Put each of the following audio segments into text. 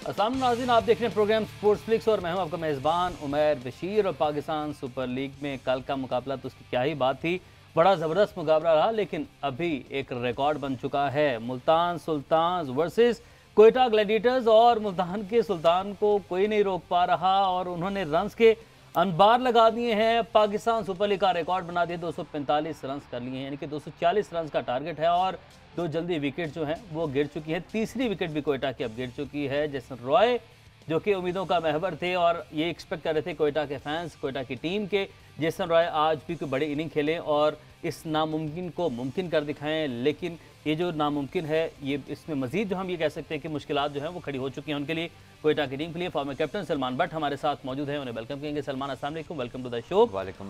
अस्सलाम नाज़रीन, आप देख रहे हैं प्रोग्राम स्पोर्ट्स फ्लिक्स और मैं हूं आपका मेज़बान उमैर बशीर। और पाकिस्तान सुपर लीग में कल का मुकाबला तो उसकी क्या ही बात थी, बड़ा ज़बरदस्त मुकाबला रहा। लेकिन अभी एक रिकॉर्ड बन चुका है, मुल्तान सुल्तान वर्सेस कोयटा ग्लैडिएटर्स। और मुल्तान के सुल्तान को कोई नहीं रोक पा रहा और उन्होंने रन्स के अनबार लगा दिए हैं। पाकिस्तान सुपर लीग का रिकॉर्ड बना दिए, 245 रन कर लिए हैं, यानी कि 240 रन का टारगेट है। और दो जल्दी विकेट जो हैं वो गिर चुकी है। तीसरी विकेट भी कोयटा की अब गिर चुकी है। जैसन रॉय जो कि उम्मीदों का महवर थे और ये एक्सपेक्ट कर रहे थे कोयटा के फैंस, कोयटा की टीम के, जेसन रॉय आज भी कोई बड़ी इनिंग खेलें और इस नामुमकिन को मुमकिन कर दिखाएं। लेकिन ये जो नामुमकिन है, ये इसमें मजीद जो हम ये कह सकते हैं कि मुश्किलात जो हैं वो खड़ी हो चुकी हैं उनके लिए, कोयटा की टीम के लिए। फॉर्मर कैप्टन सलमान बट हमारे साथ मौजूद हैं, उन्हें वेलकम करेंगे। सलमान, अस्सलाम वालेकुम, वेलकम टू द शो।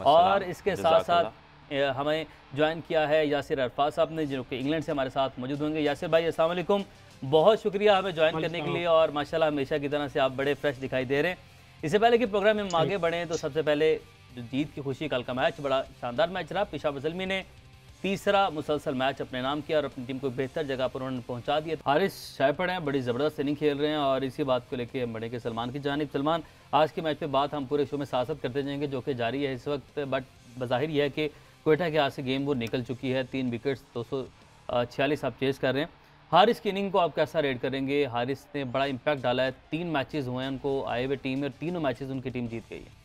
और इसके साथ साथ हमें ज्वाइन किया है यासिर अरफात साहब ने, जो कि इंग्लैंड से हमारे साथ मौजूद होंगे। यासिर भाई अस्सलाम वालेकुम, बहुत शुक्रिया हमें ज्वाइन करने के लिए। और माशाल्लाह हमेशा की तरह से आप बड़े फ्रेश दिखाई दे रहे हैं। इससे पहले कि प्रोग्राम में हम आगे बढ़ें तो सबसे पहले जो जीत की खुशी, कल का मैच बड़ा शानदार मैच रहा। पेशावर ज़ल्मी ने तीसरा मुसलसल मैच अपने नाम किया और अपनी टीम को बेहतर जगह पर उन्होंने पहुंचा दिया। हारिस शायपड़ हैं, बड़ी ज़बरदस्त इनिंग खेल रहे हैं और इसी बात को लेकर हम बढ़ेंगे सलमान की जानिब। सलमान, आज के मैच पे बात हम पूरे शो में साथ करते जाएंगे जो कि जारी है इस वक्त। बट बज़ाहिर यह है कि कोयटा के हाथ से गेम वो निकल चुकी है। 3 विकेट्स 246 आप चेज कर रहे हैं। हारिस की इनिंग को आप कैसा रेट करेंगे? हारिस ने बड़ा इम्पैक्ट डाला है, 3 मैचेस हुए हैं उनको आए हुए टीम में और तीनों मैचेस उनकी टीम जीत गई है।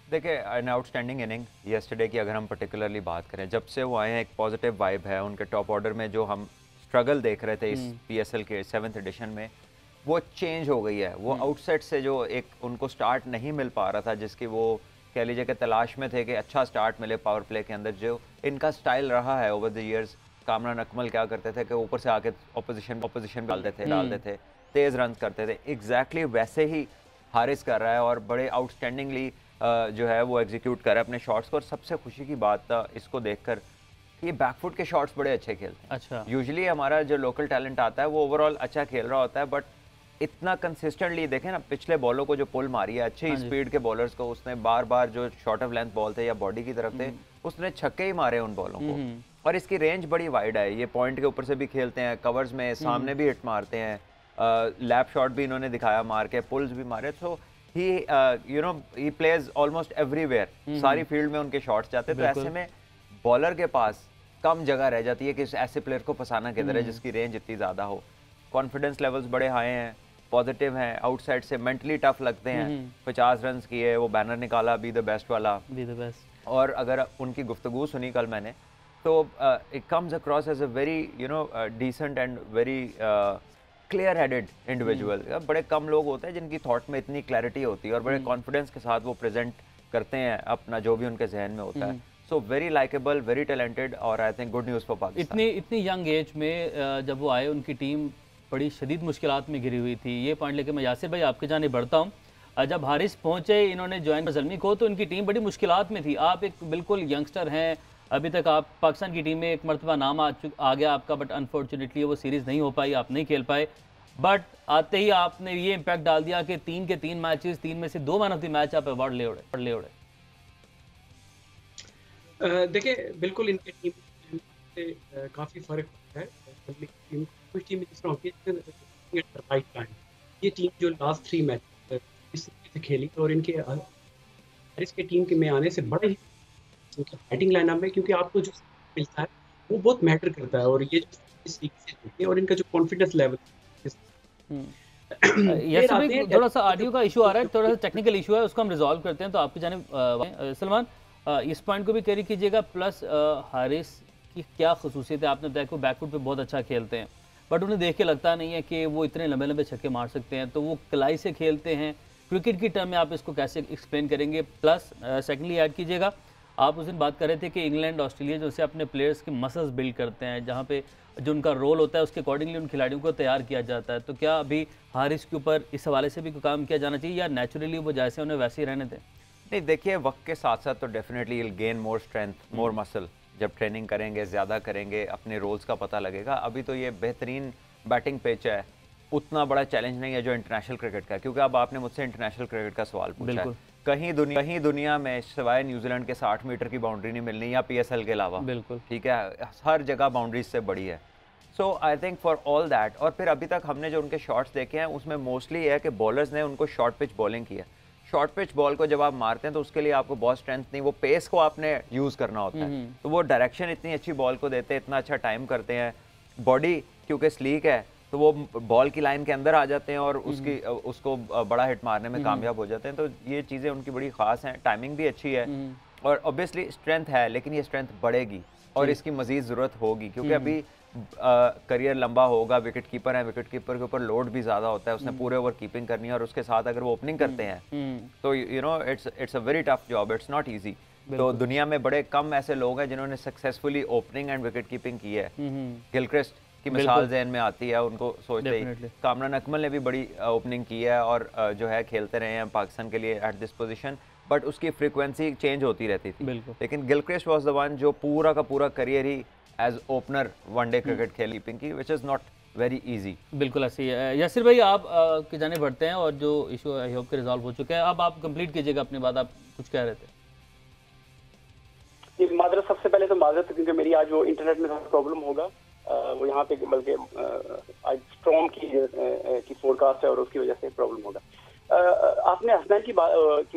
देखिए, एन आउटस्टैंडिंग इनिंग येस्टरडे की अगर हम पर्टिकुलरली बात करें, जब से वो आए हैं एक पॉजिटिव वाइब है उनके। टॉप ऑर्डर में जो हम स्ट्रगल देख रहे थे इस पीएसएल के 7th एडिशन में, वो चेंज हो गई है। वो आउटसेट से जो एक उनको स्टार्ट नहीं मिल पा रहा था, जिसकी वो कह लीजिए कि तलाश में थे कि अच्छा स्टार्ट मिले पावर प्ले के अंदर, जो इनका स्टाइल रहा है over the years. Kamran Akmal क्या करते थे कि ऊपर से आके ऑपोजिशन डालते थे, तेज़ रन करते थे। एग्जैक्टली वैसे ही हारिस कर रहा है और बड़े आउटस्टैंडिंगली जो है वो एग्जीक्यूट कर रहा है अपने शॉट्स को। और सबसे खुशी की बात था इसको देखकर कि ये बैकफुट के शॉट्स बड़े अच्छे खेलते हैं। अच्छा, यूजुअली हमारा जो लोकल टैलेंट आता है वो ओवरऑल अच्छा खेल रहा होता है, बट इतना कंसिस्टेंटली देखें ना, पिछले बॉलों को जो पुल मारी है, अच्छी ही स्पीड के बॉलर्स को उसने बार बार, जो शॉर्ट ऑफ लेंथ बॉल थे या बॉडी की तरफ थे, उसने छक्के ही मारे उन बॉलों को। और इसकी रेंज बड़ी वाइड है, ये पॉइंट के ऊपर से भी खेलते हैं, कवर्स में सामने भी हिट मारते हैं, लैप शॉट भी इन्होंने दिखाया मार के, पुल्स भी मारे। सो ही प्लेज ऑलमोस्ट एवरीवेयर, सारी फील्ड में उनके शॉट्स जाते हैं। तो ऐसे में बॉलर के पास कम जगह रह जाती है कि ऐसे प्लेयर को फंसाना किधर है जिसकी रेंज इतनी ज़्यादा हो। कॉन्फिडेंस लेवल्स बड़े हाई हैं, पॉजिटिव हैं, आउटसाइड से मेंटली टफ लगते हैं। 50 रन किए, वो बैनर निकाला बी द बेस्ट वाला, बी द बेस्ट। और अगर उनकी गुफ्तगू सुनी कल मैंने, तो it comes across as a very decent and very clear headed individual. बड़े कम लोग होते हैं जिनकी थॉट में इतनी क्लैरिटी होती है और बड़े कॉन्फिडेंस के साथ वो प्रेजेंट करते हैं अपना जो भी उनके जहन में होता है। So very likeable, very talented, और I think good news for Pakistan. इतनी यंग एज में जब वो आए, उनकी टीम बड़ी शदीद मुश्किलात में घिरी हुई थी। ये पॉइंट लेकर मैं यासिर भाई आपके जाने बढ़ता हूँ। जब हारिस पहुंचे, इन्होंने ज्वाइन ज़ल्मी को, तो इनकी टीम बड़ी मुश्किलात में थी। आप एक बिल्कुल यंगस्टर हैं, अभी तक आप पाकिस्तान की टीम में एक मरतबा नाम आ गया आपका, बट अनफॉर्चुनेटली वो सीरीज़ नहीं हो पाई, आप नहीं खेल पाए। बट आते ही आपने ये इम्पैक्ट डाल दिया कि 3 के 3 मैचेस, 3 में से 2 मैन ऑफ द मैच आप अवार्ड ले उड़े। देखिए, बिल्कुल इनके टीम से काफ़ी फ़र्क होता है। कुछ टीम जिस तरह होती है राइट टाइम, ये टीम जो लास्ट 3 मैच इस से खेली, और इनके हारिस के टीम के में आने से बड़ा ही इनकी बैटिंग लाइनअप में, क्योंकि आपको जो मिलता है वो बहुत मैटर करता है। और ये इस तरीके से होती है, और इनका जो कॉन्फिडेंस लेवल यस भाई, थोड़ा सा ऑडियो का इशू आ रहा है, थोड़ा सा टेक्निकल इशू है, उसको हम रिजॉल्व करते हैं। तो आपकी जानिब सलमान, इस पॉइंट को भी कैरी कीजिएगा। प्लस हारिस की क्या खसूसियत है? आपने बताया कि वो बैकफुट पे बहुत अच्छा खेलते हैं, बट उन्हें देख के लगता नहीं है कि वो इतने लंबे लंबे छक्के मार सकते हैं। तो वो कलाई से खेलते हैं, क्रिकेट की टर्म में आप इसको कैसे एक्सप्लेन करेंगे? प्लस सेकेंडली ऐड कीजिएगा, आप उस दिन बात कर रहे थे कि इंग्लैंड ऑस्ट्रेलिया जो से अपने प्लेयर्स के मसल्स बिल्ड करते हैं, जहाँ पे जो उनका रोल होता है उसके अकॉर्डिंगली उन खिलाड़ियों को तैयार किया जाता है। तो क्या अभी हारिस के ऊपर इस हवाले से भी कोई काम किया जाना चाहिए, या नेचुरली वो जैसे उन्हें वैसे ही रहने दें? नहीं, देखिए, वक्त के साथ साथ तो definitely will gain more strength, more muscle. जब ट्रेनिंग करेंगे, ज़्यादा करेंगे, अपने रोल्स का पता लगेगा। अभी तो ये बेहतरीन बैटिंग पिच है, उतना बड़ा चैलेंज नहीं है जो इंटरनेशनल क्रिकेट का है। क्योंकि अब आपने मुझसे इंटरनेशनल क्रिकेट का सवाल पूछा है, कहीं दुनिया में सिवाय न्यूजीलैंड के 60 मीटर की बाउंड्री नहीं मिलनी, या पीएसएल के अलावा, बिल्कुल ठीक है, हर जगह बाउंड्रीज से बड़ी है। So I think for all that, और फिर अभी तक हमने जो उनके शॉट्स देखे हैं उसमें मोस्टली ये है कि बॉलर्स ने उनको शॉर्ट पिच बॉलिंग की है। शॉर्ट पिच बॉल को जब आप मारते हैं तो उसके लिए आपको बहुत स्ट्रेंथ नहीं, वो पेस को आपने यूज़ करना होता है, तो वो डायरेक्शन इतनी अच्छी बॉल को देते हैं, इतना अच्छा टाइम करते हैं, बॉडी क्योंकि स्लीक है तो वो बॉल की लाइन के अंदर आ जाते हैं और उसको बड़ा हिट मारने में कामयाब हो जाते हैं। तो ये चीज़ें उनकी बड़ी ख़ास हैं, टाइमिंग भी अच्छी है और ऑब्वियसली स्ट्रेंथ है, लेकिन ये स्ट्रेंथ बढ़ेगी और इसकी मज़ीद ज़रूरत होगी क्योंकि अभी करियर लंबा होगा। विकेट कीपर है, विकेट कीपर के ऊपर लोड भी ज़्यादा होता है, उसने पूरे ओवर कीपिंग करनी है और उसके साथ अगर वो ओपनिंग करते हैं तो you know it's a very tough job, it's not easy. तो दुनिया में बड़े कम ऐसे लोग हैं जिन्होंने successfully opening and wicket keeping की है। गिलक्रिस्ट की मिसाल ज़हन में आती है, उनको सोचते ही। कामरान अकमल ने भी बड़ी ओपनिंग की है और जो है खेलते रहे हैं पाकिस्तान के लिए एट दिस पोजीशन, बट उसकी फ्रीक्वेंसी चेंज होती रहती थी। लेकिन गिलक्रिस्ट वाज द वन जो पूरा का पूरा करियर ही एज ओपनर वनडे क्रिकेट खेली की, which is not very easy. बिल्कुल ऐसी है। यासिर भाई आप की जाने बढ़ते हैं और जो इशू आई होप के रिजॉल्व हो चुका है, अब आप कंप्लीट कीजिएगा अपनी बात, आप कुछ कह रहे थे। माजरत, सबसे पहले तो माजरत क्योंकि मेरी आज वो इंटरनेट में प्रॉब्लम होगा, वो यहाँ पे बल्कि आज स्टॉर्म की फोरकास्ट है और उसकी वजह से प्रॉब्लम होगा। आपने हसनैन की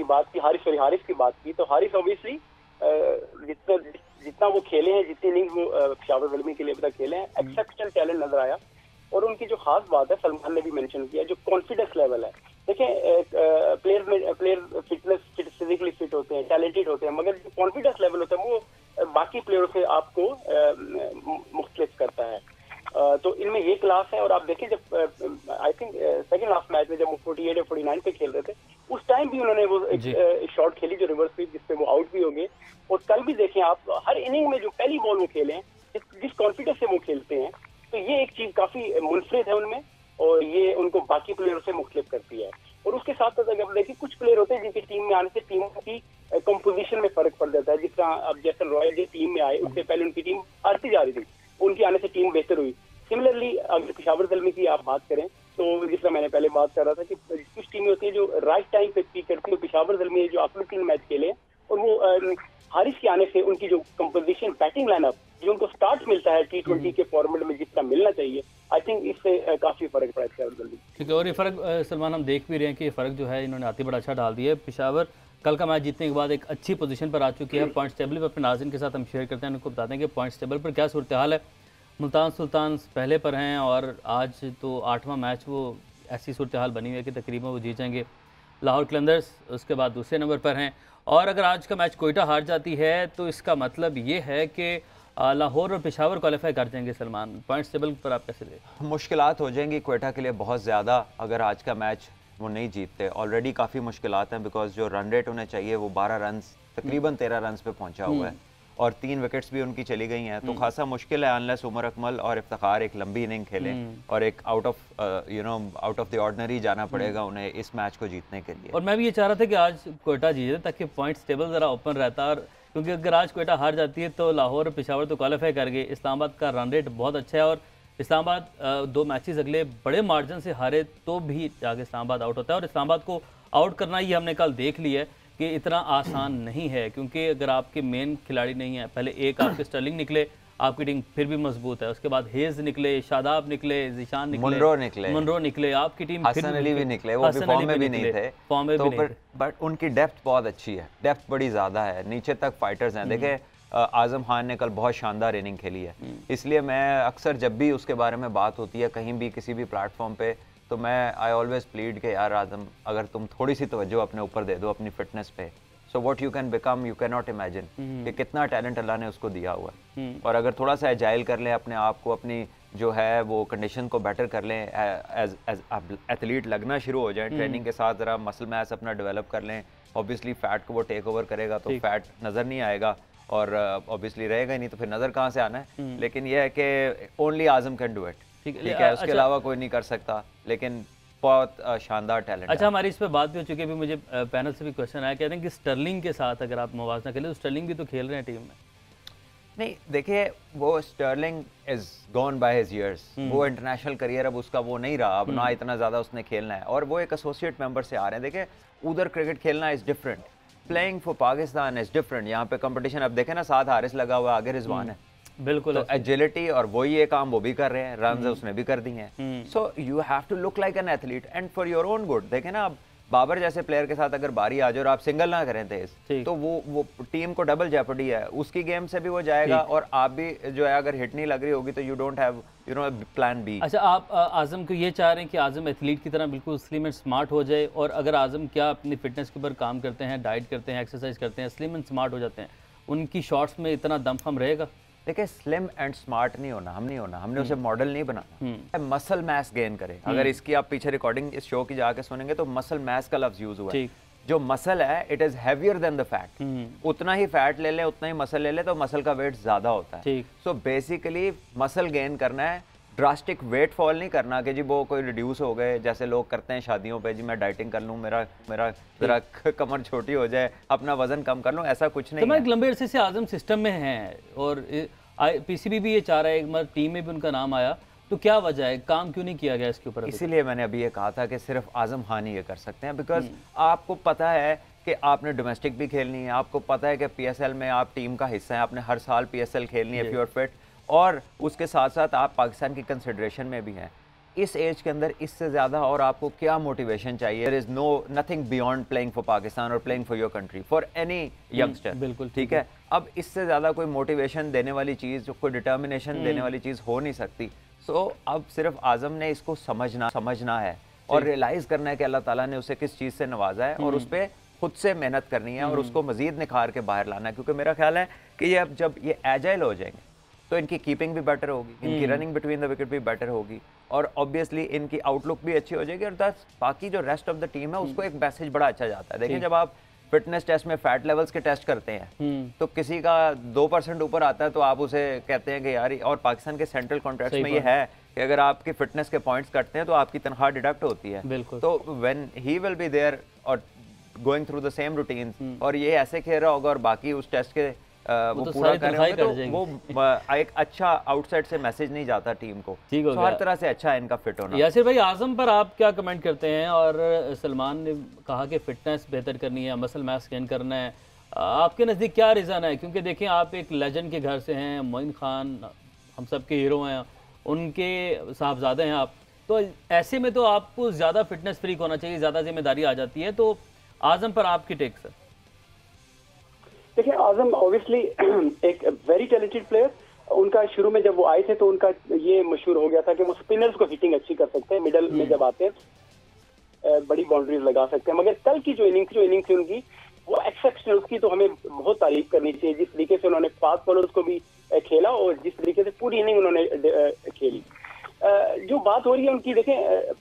बात की, हारिस की बात की, तो हारिस ऑब्वियसली जितना वो खेले हैं, जितनी इनिंग्स वो पेशावर ज़ल्मी के लिए अभी तक खेले हैं, एक्सेप्शनल टैलेंट नजर आया। और उनकी जो खास बात है, सलमान ने भी मेंशन किया, जो कॉन्फिडेंस लेवल है। देखें, प्लेयर फिजिकली फिट होते हैं, टैलेंटेड होते हैं, मगर जो कॉन्फिडेंस लेवल होता है वो बाकी प्लेयरों से आपको मुख्तलिफ करता है। तो इनमें ये क्लास है। और आप देखें, जब I think second last match में जब वो 48 या 49 पे खेल रहे थे, उस टाइम भी उन्होंने वो एक शॉट खेली जो रिवर्स स्वीप, जिसपे वो आउट भी हो गए। और कल भी देखें आप, हर इनिंग में जो पहली बॉल वो खेले हैं, जिस कॉन्फिडेंस से वो खेलते हैं, तो ये एक चीज काफी मुनफरिद है उनमें और ये उनको बाकी प्लेयरों से मुख्तलिफ करती है। और उसके साथ साथ अगर देखिए, कुछ प्लेयर होते हैं जिनकी टीम में आने से टीम की कंपोजिशन में फर्क पड़ जाता है। जिस तरह अब जैसन रॉयल जो टीम में आए, उससे पहले उनकी टीम हारती जा रही थी, उनके आने से टीम बेहतर हुई। सिमिलरली अगर पेशावर ज़ल्मी की आप बात करें, तो जिस तरह मैंने पहले बात कर रहा था कि कुछ टीमें होती है जो राइट टाइम पे पीक करती है। पेशावर ज़ल्मी जो अपने 3 मैच खेले और वो हारिस के आने से उनकी जो कंपोजिशन, बैटिंग लाइनअप, जो उनको स्टार्ट मिलता है T20 के फॉर्मेट में जितना मिलना चाहिए, आई थिंक इससे काफी फर्क पड़ा है जल्दी। ठीक है, और ये फर्क सलमान हम देख भी रहे हैं कि ये फर्क जो है इन्होंने आते बड़ा अच्छा डाल दिया है। पेशावर कल का मैच जीतने के बाद एक अच्छी पोजीशन पर आ चुकी है। पॉइंट्स टेबल पर अपने नाज़रीन के साथ हम शेयर करते हैं, उनको बताते हैं कि पॉइंट्स टेबल पर क्या सूरत हाल है। मुल्तान सुल्तान्स पहले पर हैं और आज तो 8वां मैच वो ऐसी सूरत हाल बनी हुई है कि तकरीबन वो जीत जाएंगे। लाहौर कलंदर्स उसके बाद दूसरे नंबर पर हैं और अगर आज का मैच कोयटा हार जाती है तो इसका मतलब ये है कि लाहौर और पेशावर क्वालिफाई कर जाएंगे। सलमान, पॉइंट्स टेबल पर आप कैसे देखें? मुश्किलात हो जाएंगी कोयटा के लिए बहुत ज़्यादा अगर आज का मैच वो नहीं जीतते। ऑलरेडी काफ़ी मुश्किलात हैं बिकॉज जो रन रेट उन्हें चाहिए वो 12 रन, तकरीबन 13 रन पे पहुंचा हुआ है और 3 विकेट्स भी उनकी चली गई हैं। तो खासा मुश्किल है अनलेस उमर अकमल और इफ्तिखार एक लंबी इनिंग खेलें और एक आउट ऑफ द ऑर्डिनरी जाना पड़ेगा उन्हें इस मैच को जीतने के लिए। और मैं भी ये चाह रहा था कि आज कोयटा जीते ताकि पॉइंट्स टेबल ज़रा ओपन रहता, और क्योंकि अगर आज कोयटा हार जाती है तो लाहौर और पेशावर तो क्वालिफाई कर गए। इस्लामाबाद का रन रेट बहुत अच्छा है और इस्लामाबाद 2 मैचेस अगले बड़े मार्जिन से हारे तो भी जाके इस्लामाबाद आउट होता है। और इस्लामाबाद को आउट करना ये हमने कल देख लिया है कि इतना आसान नहीं है, क्योंकि अगर आपके मेन खिलाड़ी नहीं है, पहले एक आपके स्टर्लिंग निकले, आपकी टीम फिर भी मजबूत है, उसके बाद हेज निकले, शादाब निकले, जिशान निकले, मुनरो निकले, आपकी टीम हसन अली भी निकले, वो भी फॉर्म में भी नहीं थे, फॉर्म में भी नहीं थे, बट उनकी डेप्थ बहुत अच्छी है, डेप्थ बड़ी ज़्यादा है, नीचे तक फाइटर्स हैं। देखे आजम खान ने कल बहुत शानदार इनिंग खेली है, इसलिए मैं अक्सर जब भी उसके बारे में बात होती है कहीं भी किसी भी प्लेटफॉर्म पे, तो मैं आई ऑलवेज प्लीड के यार आजम, अगर तुम थोड़ी सी तवज्जो अपने ऊपर दे दो अपनी फिटनेस पे, so what you can become you can not imagine कि कितना टैलेंट अल्लाह ने उसको दिया हुआ है। और अगर थोड़ा सा एजाइल कर लें अपने आप को, अपनी जो है वो कंडीशन को बेटर कर लें, एज एथलीट लगना शुरू हो जाए, ट्रेनिंग के साथ ज़रा मसल मैस अपना डेवलप कर लें, ऑब्वियसली फ़ैट को वो टेक ओवर करेगा तो फैट नज़र नहीं आएगा और ऑब्वियसली रहेगा ही नहीं तो फिर नज़र कहाँ से आना है। लेकिन यह है कि only Azam can do it, ठीक है, उसके अलावा कोई नहीं कर सकता, लेकिन बहुत शानदार टैलेंट। अच्छा, हमारी इस पे बात भी हो चुकी है, अभी मुझे पैनल से भी क्वेश्चन आया, कहते हैं कि स्टर्लिंग के साथ अगर आप मुवाजना खेलें तो स्टर्लिंग भी तो खेल रहे हैं टीम में। नहीं देखिए, वो Stirling is gone by his years, वो इंटरनेशनल करियर अब उसका वो नहीं रहा, अब ना इतना ज़्यादा उसने खेलना है और वो एक एसोसिएट मेंबर से आ रहे हैं। देखिए उधर क्रिकेट खेलना is different, playing for Pakistan is different. यहाँ पे कंपटीशन अब देखें ना, साथ हारिस लगा हुआ, आगे रिजवान है, बिल्कुल तो एजिलिटी और वही ये काम वो भी कर रहे हैं, रन उसने भी कर दी हैं। So you have to look like an athlete and for your own good. देखें ना, अब बाबर जैसे प्लेयर के साथ अगर बारी आ जाए और आप सिंगल ना करें तेज, तो वो टीम को डबल जेपडी है, उसकी गेम से भी वो जाएगा और आप भी जो है अगर हिट नहीं लग रही होगी तो you don't have plan B. अच्छा, आप आजम को ये चाह रहे हैं कि आजम एथलीट की तरह बिल्कुल स्लिम एंड स्मार्ट हो जाए, और अगर आजम क्या अपनी फिटनेस के ऊपर काम करते हैं, डाइट करते हैं, एक्सरसाइज करते हैं, स्लिम एंड स्मार्ट हो जाते हैं, उनकी शॉट्स में इतना दमखम रहेगा? देखिए, स्लिम एंड स्मार्ट नहीं होना, हमने उसे मॉडल नहीं बनाना, मसल मैस गेन करे। अगर इसकी आप पीछे रिकॉर्डिंग इस शो की जाके सुनेंगे तो मसल मैस का लफ्ज यूज हुआ है। जो मसल है it is heavier than the fat. उतना ही फैट ले ले, उतना ही मसल ले ले, तो मसल का वेट ज्यादा होता है। सो बेसिकली मसल गेन करना है, ड्रास्टिक वेट फॉल नहीं करना कि जी वो कोई रिड्यूस हो गए, जैसे लोग करते हैं शादियों पे, जी मैं डाइटिंग कर लूँ, मेरा जरा कमर छोटी हो जाए, अपना वजन कम कर लूँ, ऐसा कुछ नहीं है। एक लंबे अरसे से आजम सिस्टम में हैं और पीसीबी भी ये चाह रहा है, एक बार टीम में भी उनका नाम आया, तो क्या वजह है, काम क्यों नहीं किया गया इसके ऊपर? इसीलिए मैंने अभी ये कहा था कि सिर्फ आजम खान ही ये कर सकते हैं, बिकॉज आपको पता है कि आपने डोमेस्टिक भी खेलनी है, आपको पता है कि पीएसएल में आप टीम का हिस्सा है, आपने हर साल पीएसएल खेलनी है प्योर फिट, और उसके साथ साथ आप पाकिस्तान की कंसिडरेशन में भी हैं। इस एज के अंदर इससे ज़्यादा और आपको क्या मोटिवेशन चाहिए? There is nothing beyond playing for Pakistan और playing for your country, for any youngster. बिल्कुल ठीक है। अब इससे ज़्यादा कोई मोटिवेशन देने वाली चीज़, कोई डिटर्मिनेशन देने वाली चीज़ हो नहीं सकती। सो अब सिर्फ आजम ने इसको समझना है और रियलाइज़ करना है कि अल्लाह ताला ने उसे किस चीज़ से नवाजा है और उस पर खुद से मेहनत करनी है और उसको मज़ीद निखार के बाहर लाना है। क्योंकि मेरा ख्याल है कि ये अब जब ये एजाइल हो जाएंगे तो इनकी कीपिंग भी बेटर होगी, इनकी रनिंग बिटवीन द विकेट भी बेटर होगी, और ऑब्वियसली इनकी आउटलुक भी अच्छी हो जाएगी, और दस बाकी जो रेस्ट ऑफ द टीम है उसको एक मैसेज बड़ा अच्छा जाता है। देखिए, जब आप फिटनेस टेस्ट में फैट लेवल्स के टेस्ट करते हैं तो किसी का 2% ऊपर आता है तो आप उसे कहते हैं कि यार, और पाकिस्तान के सेंट्रल कॉन्ट्रैक्ट्स में ये है कि अगर आपकी फिटनेस के पॉइंट्स कटते हैं तो आपकी तनख्वाह डिडक्ट होती है। तो when he will be there और going through the same routine, और ये ऐसे खेल रहा होगा और बाकी उस टेस्ट के वो तो पूरा कर रहे होंगे, तो वो एक अच्छा आउटसाइड से मैसेज नहीं जाता टीम को। तो हर तरह से अच्छा है इनका फिट होना। यासिर भाई, आजम पर आप क्या कमेंट करते हैं? और सलमान ने कहा कि फिटनेस बेहतर करनी है, मसल मास गेन करना है, आपके नज़दीक क्या रीज़न है? क्योंकि देखें, आप एक लेजेंड के घर से हैं, मोइन खान हम सब के हीरो हैं, उनके साहबजादे हैं आप, तो ऐसे में तो आपको ज़्यादा फिटनेस फ्रीक होना चाहिए, ज़्यादा जिम्मेदारी आ जाती है। तो आजम पर आपकी टेक सर? देखिए, आजम ऑब्वियसली एक वेरी टैलेंटेड प्लेयर। उनका शुरू में जब वो आए थे तो उनका ये मशहूर हो गया था कि वो स्पिनर्स को हिटिंग अच्छी कर सकते हैं, मिडल में जब आते हैं बड़ी बाउंड्रीज लगा सकते हैं। मगर कल की जो इनिंग थी उनकी, वो एक्सेप्शनल, उसकी तो हमें बहुत तारीफ करनी चाहिए। जिस तरीके से उन्होंने फास्ट बॉलर्स को भी खेला और जिस तरीके से पूरी इनिंग उन्होंने खेली। जो बात हो रही है उनकी, देखें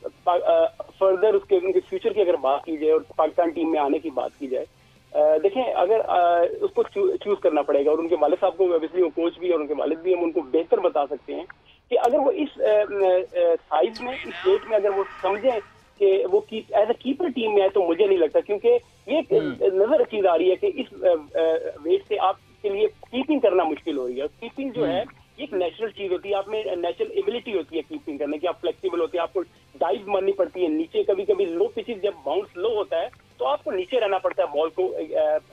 फर्दर उनके फ्यूचर की अगर बात की जाए और पाकिस्तान टीम में आने की बात की जाए, देखें अगर उसको चूज करना पड़ेगा, और उनके वालिद साहब को ऑब्वियसली वो कोच भी और उनके वालिद भी हम उनको बेहतर बता सकते हैं कि अगर वो इस साइज में, इस वेट में अगर वो समझें कि वो एज ए कीपर टीम में है, तो मुझे नहीं लगता, क्योंकि ये नजर चीज आ रही है कि इस वेट से आपके लिए कीपिंग करना मुश्किल हो रही है। कीपिंग जो है एक नेचुरल चीज होती है, आप में नेचुरल एबिलिटी होती है कीपिंग करने की, आप फ्लेक्सिबल होते हैं, आपको डाइव मारनी पड़ती है नीचे, कभी कभी लो पिचेस जब बाउंस लो होता है तो आपको नीचे रहना पड़ता है बॉल को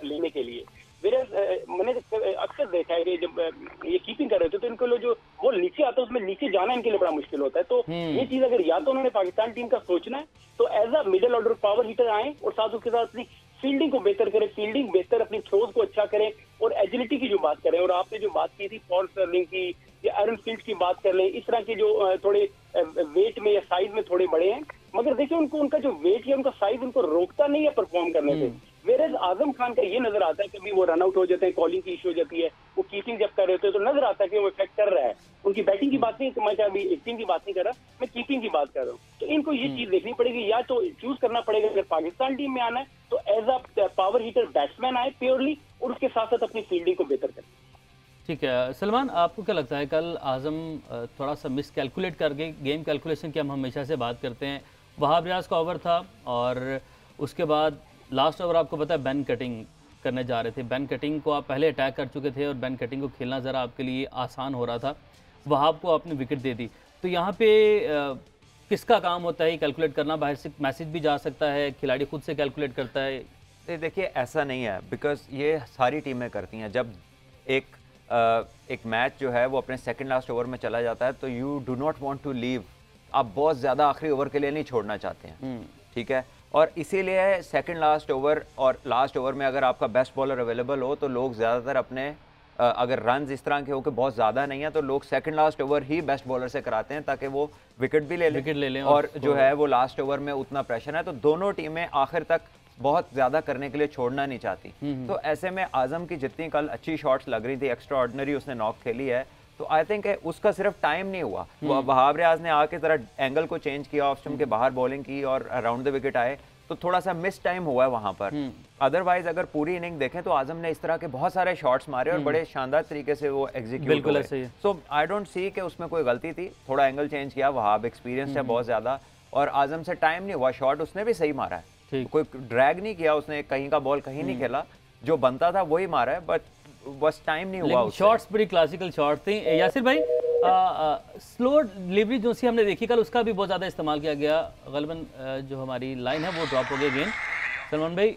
लेने के लिए। मैंने अक्सर देखा है कि जब ये कीपिंग कर रहे थे तो इनको लोग जो बॉल नीचे आता है उसमें नीचे जाना इनके लिए बड़ा मुश्किल होता है। तो ये चीज अगर या तो उन्होंने पाकिस्तान टीम का सोचना है तो as a middle order power hitter आए और साथ उसके साथ अपनी फील्डिंग को बेहतर करें, फील्डिंग बेहतर, अपनी थ्रोज को अच्छा करें और एजिलिटी की जो बात करें। और आपने जो बात की थी पॉल स्टर्लिंग की या एरन फिंच की बात कर लें, इस तरह के जो थोड़े वेट में या साइज में थोड़े बड़े हैं, मगर देखिए उनका जो वेट या उनका साइज उनको रोकता नहीं है परफॉर्म करने से। वेरेज आजम खान का ये नजर आता है कभी वो रन आउट हो जाते हैं, कॉलिंग की इशू हो जाती है, वो कीपिंग जब कर रहे होते हैं तो नजर आता है कि वो इफेक्ट कर रहा है। उनकी बैटिंग की बात नहीं, मैं अभी एक्टिंग की बात नहीं कर रहा, मैं कीपिंग की बात कर रहा हूँ। तो इनको ये चीज देखनी पड़ेगी, या तो चूज करना पड़ेगा अगर पाकिस्तान टीम में आना है तो as a power hitter batsman आए प्योरली, और उसके साथ साथ अपनी फील्डिंग को बेहतर करें। ठीक है सलमान, आपको क्या लगता है कल आजम थोड़ा सा मिस कैलकुलेट कर गए? गेम कैलकुलेशन की हम हमेशा से बात करते हैं, वहाब रियाज का ओवर था और उसके बाद लास्ट ओवर आपको पता है बैन कटिंग करने जा रहे थे। बैन कटिंग को आप पहले अटैक कर चुके थे और बैन कटिंग को खेलना ज़रा आपके लिए आसान हो रहा था, वहाब को आपने विकेट दे दी। तो यहाँ पे किसका काम होता है कैलकुलेट करना? बाहर से मैसेज भी जा सकता है, खिलाड़ी खुद से कैलकुलेट करता है? देखिए ऐसा नहीं है, बिकॉज ये सारी टीमें करती हैं। जब एक एक मैच जो है वो अपने सेकंड लास्ट ओवर में चला जाता है तो you do not want to leave, आप बहुत ज़्यादा आखिरी ओवर के लिए नहीं छोड़ना चाहते हैं, ठीक है। और इसीलिए सेकंड लास्ट ओवर और लास्ट ओवर में अगर आपका बेस्ट बॉलर अवेलेबल हो तो लोग ज़्यादातर अपने अगर रन्स इस तरह के हो कि बहुत ज़्यादा नहीं है तो लोग सेकंड लास्ट ओवर ही बेस्ट बॉलर से कराते हैं ताकि वो विकेट भी ले लें और जो है वो लास्ट ओवर में उतना प्रेशर है। तो दोनों टीमें आखिर तक बहुत ज़्यादा करने के लिए छोड़ना नहीं चाहती। तो ऐसे में आज़म की जितनी कल अच्छी शॉट्स लग रही थी, एक्स्ट्रा ऑर्डिनरी उसने नॉक खेली है, तो आई थिंक उसका सिर्फ टाइम नहीं हुआ, वहाब रियाज ने आके जरा एंगल को चेंज किया, ऑफ स्टंप के बाहर बॉलिंग की और अराउंड द विकेट आए, तो थोड़ा सा मिस टाइम हुआ है वहां पर। अदरवाइज अगर पूरी इनिंग देखें तो आजम ने इस तरह के बहुत सारे शॉट्स मारे और बड़े शानदार तरीके से वो एग्जीक्यूट हुए। सो आई डोंट सी कि उसमें कोई गलती थी, थोड़ा एंगल चेंज किया, वहाब एक्सपीरियंस है बहुत ज्यादा और आजम से टाइम नहीं हुआ, शॉट उसने भी सही मारा है, कोई ड्रैग नहीं किया उसने, कहीं का बॉल कहीं नहीं खेला, जो बनता था वही मारा है, बट बस टाइम नहीं हुआ। शॉट्स बड़ी क्लासिकल शॉट थी। यासिर भाई स्लो डिलीवरी जो सी हमने देखी कल उसका भी बहुत ज़्यादा इस्तेमाल किया गया, गलबन जो हमारी लाइन है वो ड्रॉप हो गई गेंद। सलमान भाई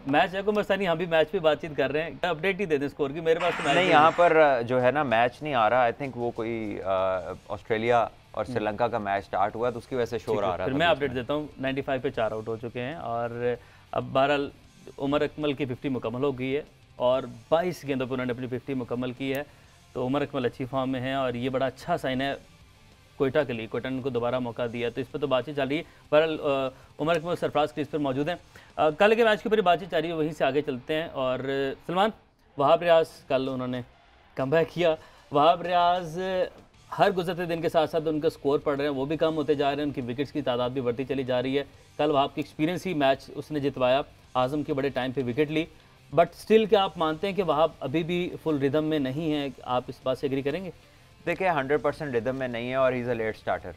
मैच है कुमरसानी, हम भी मैच पे बातचीत कर रहे हैं, अपडेट ही दे दें स्कोर की, मेरे पास तो नहीं यहाँ पर जो है ना मैच नहीं आ रहा, आई थिंक वो कोई ऑस्ट्रेलिया और श्रीलंका का मैच स्टार्ट हुआ तो उसकी वजह से शोर आ रहा है। मैं अपडेट देता हूँ, 95 पे 4 आउट हो चुके हैं और अब बहरहाल उमर अकमल की 50 मुकम्मल हो गई है और 22 गेंदों पर उन्होंने अपनी 50 मुकम्मल की है, तो उमर अकमल अच्छी फॉर्म में है और ये बड़ा अच्छा साइन है कोयटा के लिए, कोयटा ने उनको दोबारा मौका दिया, तो इस पर तो बातचीत चल रही है। बहरहाल उमर अकमल सरफराज क्रीज पर मौजूद हैं, कल के मैच के ऊपर बातचीत चल रही है, वहीं से आगे चलते हैं। और सलमान, वहाब रियाज कल उन्होंने कमबैक किया, वहाब रियाज हर गुजरते दिन के साथ साथ उनका स्कोर पढ़ रहे हैं वो भी कम होते जा रहे हैं, उनकी विकेट्स की तादाद भी बढ़ती चली जा रही है। कल वहाब की एक्सपीरियंस ही मैच उसने जितवाया, आजम के बड़े टाइम पे विकेट ली, बट स्टिल क्या आप मानते हैं कि वहाब अभी भी फुल रिदम में नहीं है? आप इस बात से एग्री करेंगे? देखिए 100% रिदम में नहीं है और he is a late starter,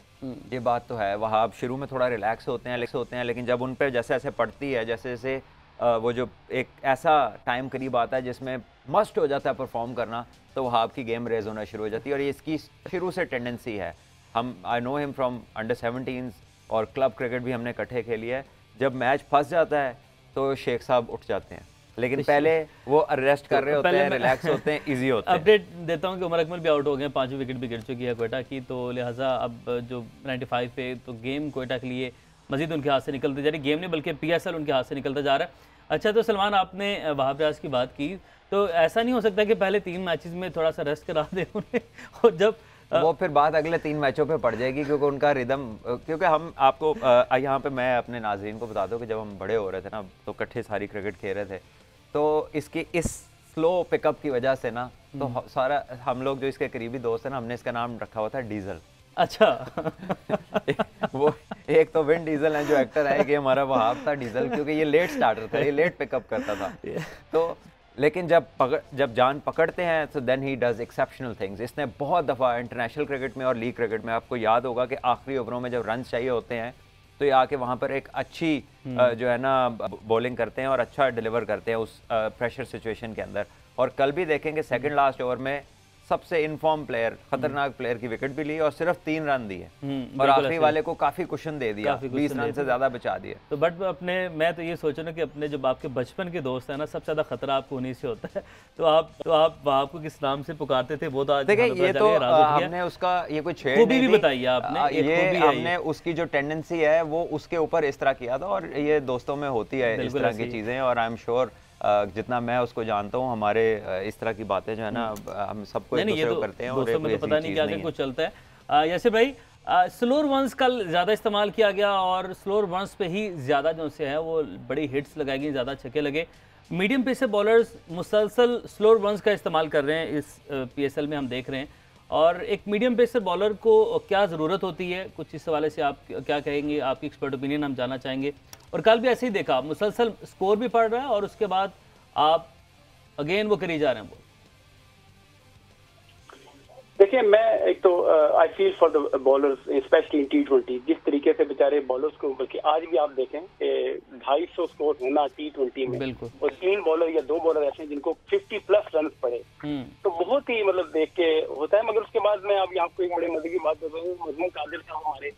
ये बात तो है। वहाब शुरू में थोड़ा रिलैक्स होते हैं लेकिन जब उन पर जैसे जैसे पड़ती है, जैसे जैसे वो जो एक ऐसा टाइम करीब आता है जिसमें मस्ट हो जाता है परफॉर्म करना, तो वहाब की गेम रेज होना शुरू हो जाती है और ये इसकी शुरू से टेंडेंसी है। I know him from under 17 और क्लब क्रिकेट भी हमने इकट्ठे खेली है। जब मैच फंस जाता है तो शेख साहब उठ जाते हैं, लेकिन पहले वो अरेस्ट कर रहे होते हैं, रिलैक्स होते हैं, इजी होते हैं। अपडेट देता हूं कि उमर अकमल भी आउट हो गए, 5 विकेट भी गिर चुकी है कोयटा की, तो लिहाजा अब जो 95 पे तो गेम कोयटा के लिए मजीद उनके हाथ से निकलते जा रही, गेम नहीं बल्कि PSL उनके हाथ से निकलता जा रहा है। अच्छा, तो सलमान आपने वहाब रियाज की बात की, तो ऐसा नहीं हो सकता कि पहले 3 मैचेस में थोड़ा सा रेस्ट करा दें उन्हें और जब वो फिर बात अगले 3 मैचों पे पड़ जाएगी क्योंकि उनका रिदम, क्योंकि हम आपको यहाँ पे मैं अपने नाजरीन को बता दूं कि जब हम बड़े हो रहे थे ना तो इकट्ठे सारी क्रिकेट खेल रहे थे, तो इसकी इस स्लो पिकअप की वजह से ना तो सारा हम लोग जो इसके करीबी दोस्त हैं ना, हमने इसका नाम रखा हुआ था डीजल। अच्छा वो एक तो विन डीजल है जो एक्टर है कि हमारा वहाब था डीजल, क्योंकि ये लेट स्टार्टर था, ये लेट पिकअप करता था। तो लेकिन जब जान पकड़ते हैं तो then he does exceptional things. इसने बहुत दफ़ा इंटरनेशनल क्रिकेट में और लीग क्रिकेट में, आपको याद होगा कि आखिरी ओवरों में जब रन चाहिए होते हैं तो ये आके वहाँ पर एक अच्छी जो है ना बॉलिंग करते हैं और अच्छा डिलीवर करते हैं उस प्रेशर सिचुएशन के अंदर। और कल भी देखेंगे सेकंड लास्ट ओवर में सबसे इनफॉर्म प्लेयर, खतरनाक प्लेयर की विकेट भी ली और सिर्फ 3 रन दिए और आखिरी वाले को काफी कुशन दे दिया, 20 रन से ज्यादा बचा दिए। तो बट अपने मैं तो ये सोच रहा हूँ कि अपने जब आपके बचपन के दोस्त हैं ना, सबसे ज्यादा खतरा आपको उन्हीं से होता है, तो आप आपको किस नाम से पुकारते थे वो तो आज देखिए ये तो हमने उसका ये कोई छेड़ नहीं भी बताइए आपने, ये हमने उसकी जो टेंडेंसी है वो उसके ऊपर इस तरह किया था और ये दोस्तों में होती है इस तरह की चीजें। और आई एम श्योर जितना मैं उसको जानता हूँ हमारे इस तरह की बातें जो है ना हम सबको एक दूसरे को करते हैं और दोस्तों में तो पता नहीं क्या कुछ चलता है। जैसे भाई स्लोअर वंस कल ज़्यादा इस्तेमाल किया गया और स्लोअर वंस पे ही ज़्यादा जो से है वो बड़ी हिट्स लगाई गई, ज़्यादा छक्के लगे। मीडियम पेस से बॉलर्स मुसलसल स्लोअर वंस का इस्तेमाल कर रहे हैं इस PSL में, हम देख रहे हैं। और एक मीडियम पेसर बॉलर को क्या ज़रूरत होती है, कुछ इस हवाले से आप क्या कहेंगे, आपकी एक्सपर्ट ओपिनियन हम जानना चाहेंगे। और कल भी ऐसे ही देखा, मुसलसल स्कोर भी पड़ रहा है और उसके बाद आप अगेन वो करी जा रहे हैं बॉल। देखिए मैं एक तो I feel for the bowlers specially in T20, जिस तरीके से बेचारे बॉलर्स को, बल्कि आज भी आप देखें 250 स्कोर होना T20 में और 3 बॉलर या 2 बॉलर ऐसे हैं जिनको 50+ रन पड़े, तो बहुत ही मतलब देख के होता है। मगर उसके बाद मैं अब आपको एक बड़े मजे की बात बता दूं, मजमून कादिर साहब हमारे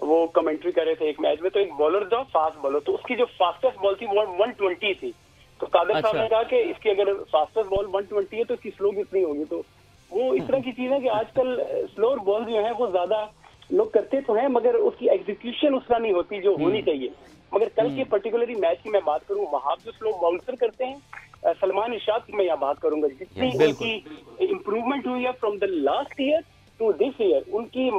वो कमेंट्री कर रहे थे एक मैच में, तो एक बॉलर था फास्ट बॉलर, तो उसकी जो फास्टेस्ट बॉल थी वो 120 थी, तो कादर साहब ने कहा कि इसकी अगर फास्टेस्ट बॉल 120 है तो इसकी स्लो कितनी होगी। तो वो इस तरह की चीज है कि आजकल स्लोअर बॉल जो है वो ज्यादा लोग करते तो हैं, मगर उसकी एग्जीक्यूशन उसका नहीं होती जो होनी चाहिए। मगर कल के पर्टिकुलरली मैच की मैं बात करूं, वहां जो स्लो बाउंसर करते हैं, सलमान इरशाद की मैं यहाँ बात करूंगा, जितनी उनकी इम्प्रूवमेंट हुई है from the last year to this year, उनकी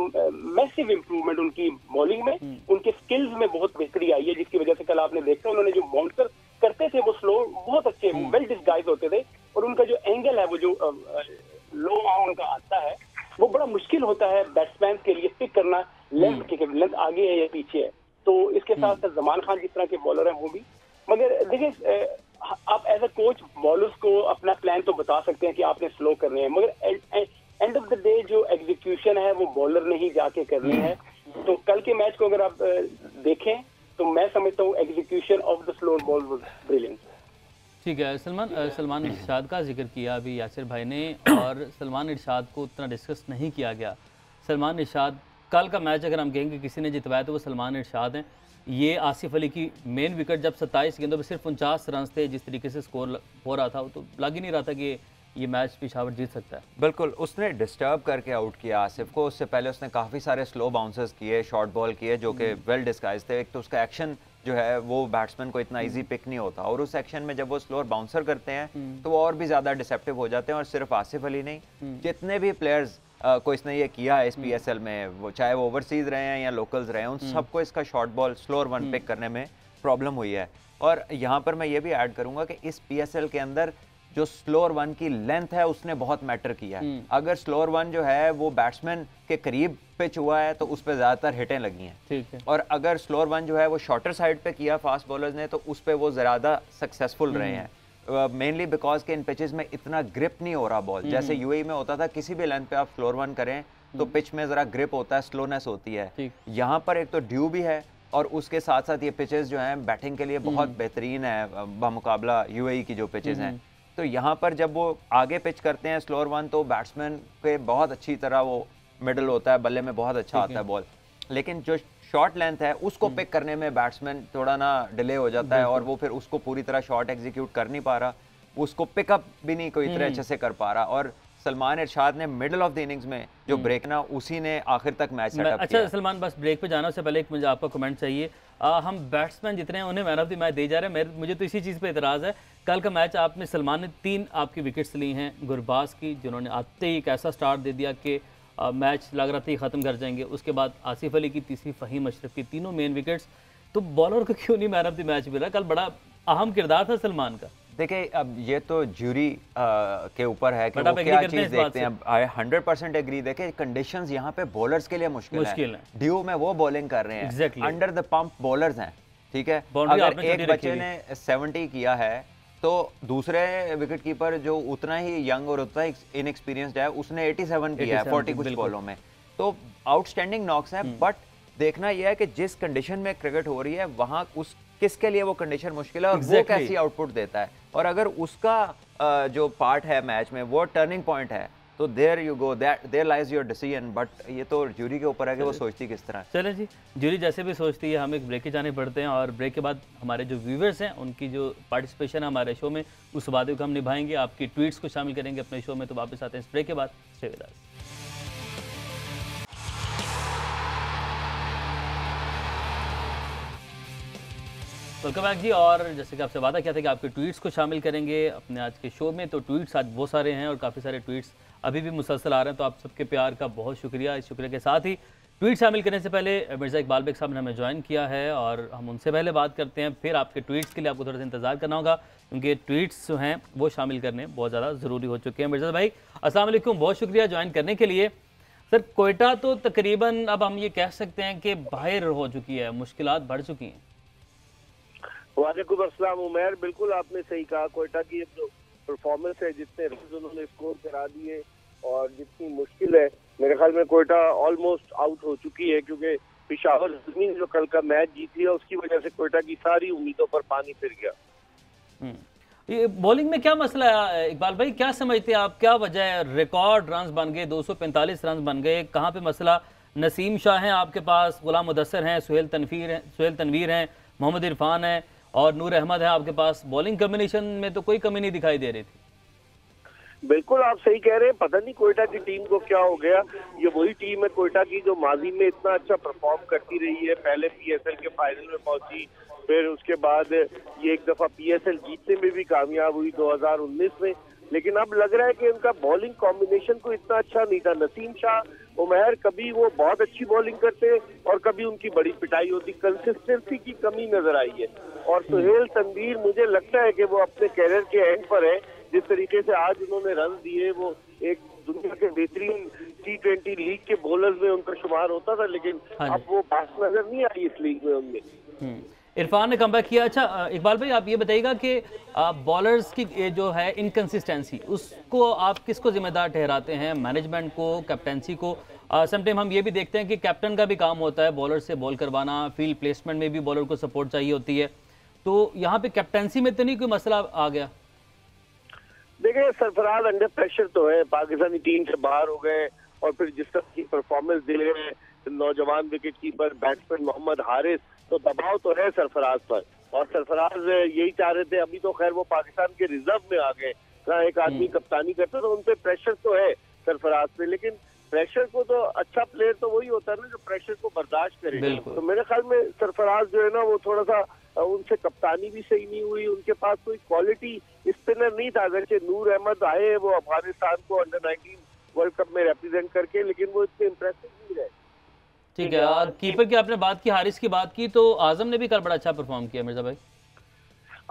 मैसिव इम्प्रूवमेंट उनकी बॉलिंग में, उनके स्किल्स में बहुत बेहतरी आई है, जिसकी वजह से कल आपने देखा उन्होंने जो बाउंसर करते थे वो स्लो बहुत अच्छे वेल डिस्गाइज होते थे, और उनका जो एंगल है वो जो लो उनका आता है वो बड़ा मुश्किल होता है बैट्समैन के लिए पिक करना, लेंथ आगे है या पीछे है। तो इसके साथ साथ जमान खान जिस तरह के बॉलर हैं वो भी, मगर देखिए आप एज अ कोच बॉलर्स को अपना प्लान तो बता सकते हैं कि आपने स्लो करने हैं, मगर एंड ऑफ द डे जो एग्जीक्यूशन है वो बॉलर ने ही जाके करनी है। तो कल के मैच को अगर आप देखें तो मैं समझता हूँ execution of the slow ball was brilliant. ठीक है, सलमान इरशाद का जिक्र किया अभी यासिर भाई ने, और सलमान इरशाद को उतना डिस्कस नहीं किया गया। सलमान इरशाद कल का मैच अगर हम कहेंगे किसी ने जितवाया तो वो सलमान इरशाद हैं। ये आसिफ अली की मेन विकेट जब 27 गेंदों पर सिर्फ 49 रन थे, जिस तरीके से स्कोर हो रहा था तो लग ही नहीं रहा था कि ये मैच पेशावर जीत सकता है। बिल्कुल, उसने डिस्टर्ब करके आउट किया आसिफ को। उससे पहले उसने काफ़ी सारे स्लो बाउंसर्स किए, शॉर्ट बॉल किए जो कि वेल डिस्गाइज थे। एक तो उसका एक्शन जो है वो बैट्समैन को इतना इजी पिक नहीं होता, और उस एक्शन में जब वो स्लोअर बाउंसर करते हैं तो वो और भी ज़्यादा डिसेप्टिव हो जाते हैं। और सिर्फ आसिफ अली नहीं, जितने भी प्लेयर्स को इसने ये किया है इस PSL में, वो चाहे वो ओवरसीज रहे हैं या लोकल्स रहे हैं, उन सबको इसका short ball slower one pick करने में प्रॉब्लम हुई है। और यहाँ पर मैं ये भी ऐड करूँगा कि इस PSL के अंदर जो स्लोअर वन की लेंथ है उसने बहुत मैटर किया है। अगर स्लोअर वन जो है वो बैट्समैन के करीब पिच हुआ है तो उस पर ज़्यादातर हिटें लगी हैं, ठीक है। और अगर स्लोअर वन जो है वो शॉर्टर साइड पे किया फास्ट बॉलर्स ने तो उस पर वो ज़्यादा सक्सेसफुल रहे हैं, मेनली बिकॉज के इन पिचेस में इतना ग्रिप नहीं हो रहा बॉल। जैसे UAE में होता था किसी भी लेंथ पे आप स्लोअर वन करें तो पिच में ज़रा ग्रिप होता है, स्लोनेस होती है। यहाँ पर एक तो ड्यू भी है और उसके साथ साथ ये पिचेस जो हैं बैटिंग के लिए बहुत बेहतरीन है बामुकाबला UAE की जो पिचेस हैं। तो यहाँ पर जब वो आगे पिच करते हैं स्लोअर वन तो बैट्समैन के बहुत अच्छी तरह वो मिडल होता है, बल्ले में बहुत अच्छा आता है बॉल, लेकिन जो शॉर्ट लेंथ है उसको पिक करने में बैट्समैन थोड़ा ना डिले हो जाता है, और वो फिर उसको पूरी तरह शॉट एग्जीक्यूट कर नहीं पा रहा, उसको पिकअप भी नहीं कोई तरह अच्छे से कर पा रहा। और सलमान इरशाद ने मिडल ऑफ द इनिंग्स में जो ब्रेक ना उसी ने आखिर तक मैच सेटअप किया। अच्छा सलमान, बस ब्रेक पे जाने से पहले एक मुझे आपका कमेंट चाहिए। हम बैट्समैन जितने हैं उन्हें मैन ऑफ द मैच दे जा रहे हैं, मुझे तो इसी चीज़ पे इतराज़ है। कल का मैच आपने सलमान ने 3 आपकी विकेट्स ली हैं गुरबाज की, जिन्होंने आते ही एक ऐसा स्टार्ट दे दिया कि मैच लग रहा था ख़त्म कर जाएंगे। उसके बाद आसिफ अली की तीसरी, फ़हीम अशरफ की, तीनों मेन विकेट्स। तो बॉलर को क्यों नहीं मैन ऑफ द मैच मिला? कल बड़ा अहम किरदार था सलमान का। देखिए अब ये तो ज्यूरी के ऊपर है कि वो क्या चीज़ देखते हैं। आई 100% एग्री। देखिए कंडीशंस यहाँ पे बॉलर्स के लिए मुश्किल है। ड्यू में वो बॉलिंग कर रहे हैं, अंडर द पंप बॉलर्स हैं, ठीक है। अगर एक बच्चे ने 70 किया है तो दूसरे विकेट कीपर जो उतना ही यंग और उतना ही इनएक्सपीरियंस्ड है उसने 87 किया है 40 कुछ बॉलों में, तो आउटस्टैंडिंग नॉक्स हैं। बट देखना यह है कि जिस कंडीशन में क्रिकेट हो रही है वहाँ उस किसके लिए वो कंडीशन मुश्किल है और वो कैसी आउटपुट देता है, और अगर उसका जो पार्ट है मैच में वो टर्निंग पॉइंट है तो there you go, there lies your decision. But ये तो ज्यूरी के ऊपर है कि वो सोचती किस तरह। चलें जी, ज्यूरी जैसे भी सोचती है। हम एक ब्रेक के जाने पड़ते हैं और ब्रेक के बाद हमारे जो व्यूवर्स हैं उनकी जो पार्टिसिपेशन है हमारे शो में उस वादे को हम निभाएंगे, आपकी ट्वीट्स को शामिल करेंगे अपने शो में। तो वापस आते हैं इस ब्रेक के बाद। Stay with us. Welcome back ji. और जैसे कि आपसे वादा किया था कि आपके ट्वीट्स को शामिल करेंगे अपने आज के शो में, तो ट्वीट्स आज बहुत सारे हैं और काफ़ी सारे ट्वीट्स अभी भी मुसलसल आ रहे हैं, तो आप सबके प्यार का बहुत शुक्रिया। इस शुक्रिया के साथ ही ट्वीट शामिल करने से पहले मिर्ज़ा इकबाल बेग साहब ने हमें ज्वाइन किया है और हम उनसे पहले बात करते हैं, फिर आपके ट्वीट्स के लिए आपको थोड़ा सा इंतजार करना होगा क्योंकि ट्वीट्स जो हैं वो शामिल करने बहुत ज़्यादा ज़रूरी हो चुके हैं। मिर्ज़ा भाई अस्सलाम वालेकुम, बहुत शुक्रिया ज्वाइन करने के लिए। सर कोयटा तो तकरीबन अब हम ये कह सकते हैं कि बाहर हो चुकी है, मुश्किलात बढ़ चुकी हैं। वालेकुम अस्सलाम उमैर, बिल्कुल आपने सही कहा। कोयटा की जो परफॉर्मेंस है, जितने रन उन्होंने स्कोर करा दिए और जितनी मुश्किल है, मेरे ख्याल में कोयटा ऑलमोस्ट आउट हो चुकी है क्योंकि पेशावर जमीन जो कल का मैच जीती है उसकी वजह से कोयटा की सारी उम्मीदों पर पानी फिर गया। ये बॉलिंग में क्या मसला है इकबाल भाई, क्या समझते हैं आप, क्या वजह है? रिकॉर्ड रन बन गए, 245 रन बन गए, कहाँ पे मसला? नसीम शाह हैं आपके पास, गुलाम मुदस्सर हैं, सुहेल तनवीर हैं, मोहम्मद इरफान है और नूर अहमद है आपके पास। बॉलिंग कॉम्बिनेशन में तो कोई कमी नहीं दिखाई दे रही थी। बिल्कुल आप सही कह रहे हैं। पता नहीं कोयटा की टीम को क्या हो गया। ये वही टीम है कोयटा की जो माजी में इतना अच्छा परफॉर्म करती रही है। पहले पीएसएल के फाइनल में पहुंची, फिर उसके बाद ये एक दफा पीएसएल जीतने में भी कामयाब हुई 2019 में। लेकिन अब लग रहा है कि उनका बॉलिंग कॉम्बिनेशन को इतना अच्छा नहीं था। नसीम शाह, उमैर, कभी वो बहुत अच्छी बॉलिंग करते और कभी उनकी बड़ी पिटाई होती। कंसिस्टेंसी की कमी नजर आई है। और सुहेल तनवीर मुझे लगता है कि वो अपने कैरियर के एंड पर है। जिस तरीके से आज उन्होंने रन दिए, वो एक दुनिया के बेहतरीन T20 लीग के बॉलर्स में उनका शुमार होता था, लेकिन अब वो बात नजर नहीं आई इस लीग में उनमें। इरफान ने कमबैक किया। अच्छा इकबाल भाई, आप ये बताइएगा कि बॉलर्स की ये जो है इनकंसिस्टेंसी, उसको आप किसको जिम्मेदार ठहराते हैं? मैनेजमेंट को, कैप्टेंसी को? समटाइम हम ये भी देखते हैं कि कैप्टन का भी काम होता है बॉलर से बॉल करवाना, फील्ड प्लेसमेंट में भी बॉलर को सपोर्ट चाहिए होती है। तो यहाँ पे कैप्टेंसी में तो नहीं कोई मसला आ गया? देखिए, सरफराज अंडर प्रेशर तो है। पाकिस्तानी टीम से बाहर हो गए और फिर जिस तरह की परफॉर्मेंस दे रहे हैं नौजवान wicket keeper batsman Mohammad Haris, तो दबाव तो है सरफराज पर। और सरफराज यही चाह रहे थे। अभी तो खैर वो पाकिस्तान के रिजर्व में आ गए, जहाँ एक आदमी कप्तानी करता तो उन पे प्रेशर तो है सरफराज पे। लेकिन प्रेशर को तो अच्छा प्लेयर तो वही होता है ना जो प्रेशर को बर्दाश्त करे। तो मेरे ख्याल में सरफराज जो है ना, वो थोड़ा सा उनसे कप्तानी भी सही नहीं हुई। उनके पास कोई क्वालिटी स्पिनर नहीं था। अगरचे नूर अहमद आए वो अफगानिस्तान को अंडर-19 वर्ल्ड कप में रिप्रेजेंट करके, लेकिन वो इतने इम्प्रेसिव नहीं रहे। ठीक है। और कीपर की आपने बात की, हारिस की बात की, तो आजम ने भी कल बड़ा अच्छा परफॉर्म किया मिर्जा भाई।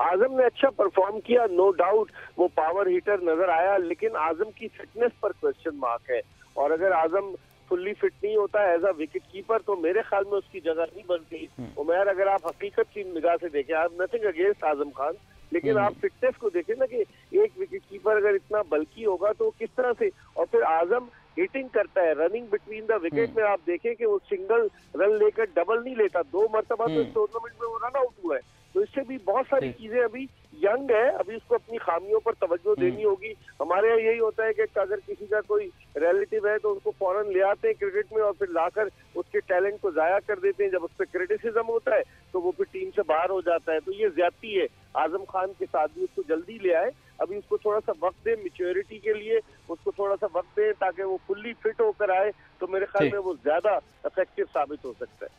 आजम ने अच्छा परफॉर्म किया, नो डाउट वो पावर हिटर नजर आया, लेकिन आजम की फिटनेस पर क्वेश्चन मार्क है। और अगर आजम फुल्ली फिट नहीं होता एज अ विकेट कीपर तो मेरे ख्याल में उसकी जगह नहीं बनती। उमैर, अगर आप हकीकत की निगाह से देखें, आप नथिंग अगेंस्ट आजम खान, लेकिन आप फिटनेस को देखें ना कि एक विकेट कीपर अगर इतना बल्की होगा तो किस तरह से। और फिर आजम हिटिंग करता है, रनिंग बिटवीन द विकेट में आप देखें कि वो सिंगल रन लेकर डबल नहीं लेता। 2 मरतबा तो इस टूर्नामेंट में वो रन आउट हुआ है। तो इससे भी बहुत सारी चीजें, अभी यंग है, अभी उसको अपनी खामियों पर तवज्जो देनी होगी। हमारे यहाँ यही होता है कि अगर किसी का कोई रिलेटिव है तो उसको फौरन ले आते हैं क्रिकेट में और फिर लाकर उसके टैलेंट को जाया कर देते हैं। जब उस पर क्रिटिसिज्म होता है तो वो फिर टीम से बाहर हो जाता है। तो ये ज्यादती है आजम खान के साथ भी। उसको जल्दी ले आए, अभी उसको थोड़ा सा वक्त दे मैच्योरिटी के लिए, उसको थोड़ा सा वक्त दे ताकि वो फुल्ली फिट होकर आए, तो मेरे ख्याल में वो ज्यादा इफेक्टिव साबित हो सकता है।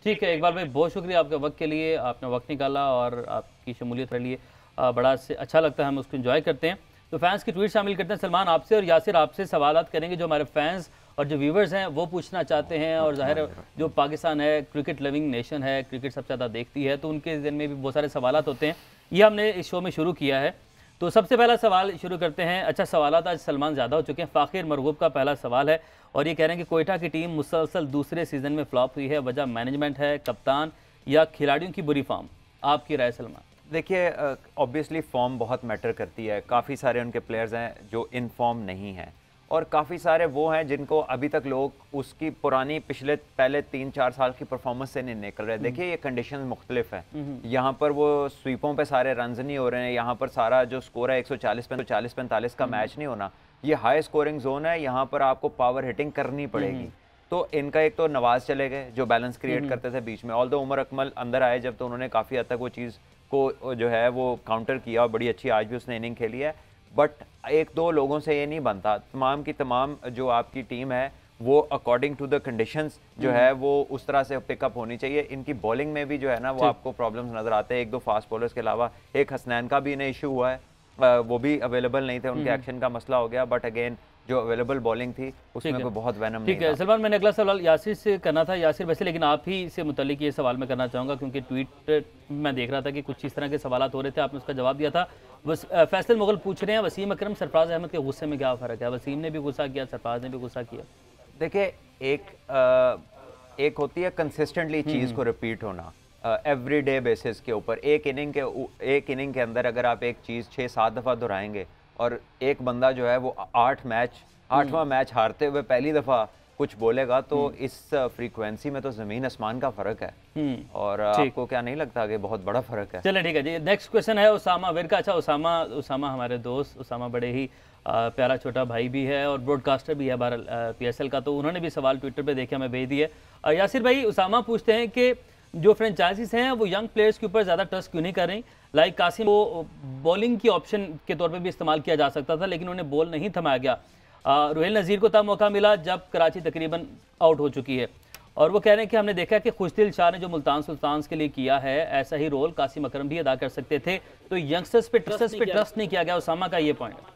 ठीक है इकबाल भाई, बहुत शुक्रिया आपके वक्त के लिए। आपने वक्त निकाला और आपकी शमूलियत के लिए बड़ा अच्छा लगता है, हम उसको एंजॉय करते हैं। तो फैंस की ट्वीट शामिल करते हैं। सलमान आपसे और यासिर आपसे सवाल करेंगे जो हमारे फैंस और जो व्यूवर्स हैं वो पूछना चाहते हैं। और जाहिर है जो पाकिस्तान है क्रिकेट लविंग नेशन है, क्रिकेट सबसे ज़्यादा देखती है, तो उनके ज़हन में भी बहुत सारे सवाल होते हैं। ये हमने इस शो में शुरू किया है। तो सबसे पहला सवाल शुरू करते हैं। अच्छा सवालात आज सलमान ज़्यादा हो चुके हैं। फ़ाखिर मरगूब का पहला सवाल है और ये कह रहे हैं कि कोयटा की टीम मुसलसल दूसरे सीज़न में फ्लॉप हुई है, वजह मैनेजमेंट है, कप्तान या खिलाड़ियों की बुरी फॉर्म? आपकी राय सलमान? देखिए, ऑब्वियसली फॉर्म बहुत मैटर करती है। काफ़ी सारे उनके प्लेयर्स हैं जो इन फॉर्म नहीं हैं और काफ़ी सारे वो हैं जिनको अभी तक लोग उसकी पुरानी पहले 3-4 साल की परफॉर्मेंस से नहीं निकल रहे। देखिए, ये कंडीशन मुख्तलिफ है। यहाँ पर वो स्वीपों पे सारे रन्स नहीं हो रहे हैं। यहाँ पर सारा जो स्कोर है 140-45 का मैच नहीं होना। ये हाई स्कोरिंग जोन है, यहाँ पर आपको पावर हिटिंग करनी पड़ेगी। तो इनका एक तो नवाज चले गए जो बैलेंस क्रिएट करते थे बीच में, ऑल दो उमर अकमल अंदर आए जब, तो उन्होंने काफ़ी हद तक वो चीज़ को जो है वो काउंटर किया और बड़ी अच्छी आज भी उसने इनिंग खेली है। बट 1-2 लोगों से ये नहीं बनता। तमाम की तमाम जो आपकी टीम है वो अकॉर्डिंग टू द कंडीशंस जो है वो उस तरह से पिकअप होनी चाहिए। इनकी बॉलिंग में भी जो है ना वो आपको प्रॉब्लम्स नजर आते हैं। 1-2 फास्ट बॉलर्स के अलावा एक हसनैन का भी इन्हें इशू हुआ है, वो भी अवेलेबल नहीं थे, उनके एक्शन का मसला हो गया। बट अगेन जो अवेलेबल बॉलिंग थी उसमें कोई बहुत वैनम नहीं था। ठीक है सलमान, मैंने अगला सवाल यासिर से करना था। यासिर वैसे लेकिन आप ही से मुतालिक ये सवाल मैं करना चाहूँगा क्योंकि ट्वीट मैं देख रहा था कि कुछ इस तरह के सवाल हो रहे थे, आपने उसका जवाब दिया था। बस फैसल मुगल पूछ रहे हैं वसीम अकरम सरफराज अहमद के गुस्से में क्या फ़र्क है? वसीम ने भी गुस्सा किया, सरफराज ने भी गुस्सा किया। देखिए, एक होती है कंसिस्टेंटली चीज़ को रिपीट होना एवरीडे बेसिस के ऊपर। एक इनिंग के अंदर अगर आप एक चीज़ 6-7 दफ़ा दोहराएंगे और एक बंदा जो है वो 8वां मैच हारते हुए पहली दफ़ा कुछ बोलेगा तो इस फ्रीक्वेंसी में तो ज़मीन आसमान का फ़र्क है। और आपको क्या नहीं लगता कि बहुत बड़ा फ़र्क है? चलिए ठीक है जी। नेक्स्ट क्वेश्चन है उसामा वेर का। अच्छा उसामा हमारे दोस्त, उसामा बड़े ही प्यारा छोटा भाई भी है और ब्रॉडकास्टर भी है PSL का, तो उन्होंने भी सवाल ट्विटर पे देखे हमें भेज दिए। यासिर भाई, उसामा पूछते हैं कि जो फ्रेंचाइजीज हैं वो यंग प्लेयर्स के ऊपर ज़्यादा ट्रस्ट क्यों नहीं कर रही? लाइक कासिम को बॉलिंग की ऑप्शन के तौर पे भी इस्तेमाल किया जा सकता था, लेकिन उन्हें बॉल नहीं थमाया गया। रुहेल नज़ीर को तब मौका मिला जब कराची तकरीबन आउट हो चुकी है, और वो कह रहे हैं कि हमने देखा कि खुशदिल शाह ने जो मुल्तान सुल्तान्स के लिए किया है, ऐसा ही रोल कासिम अकरम भी अदा कर सकते थे। तो यंगस्टर्स पे ट्रस्ट नहीं किया गया। उसामा का ये पॉइंट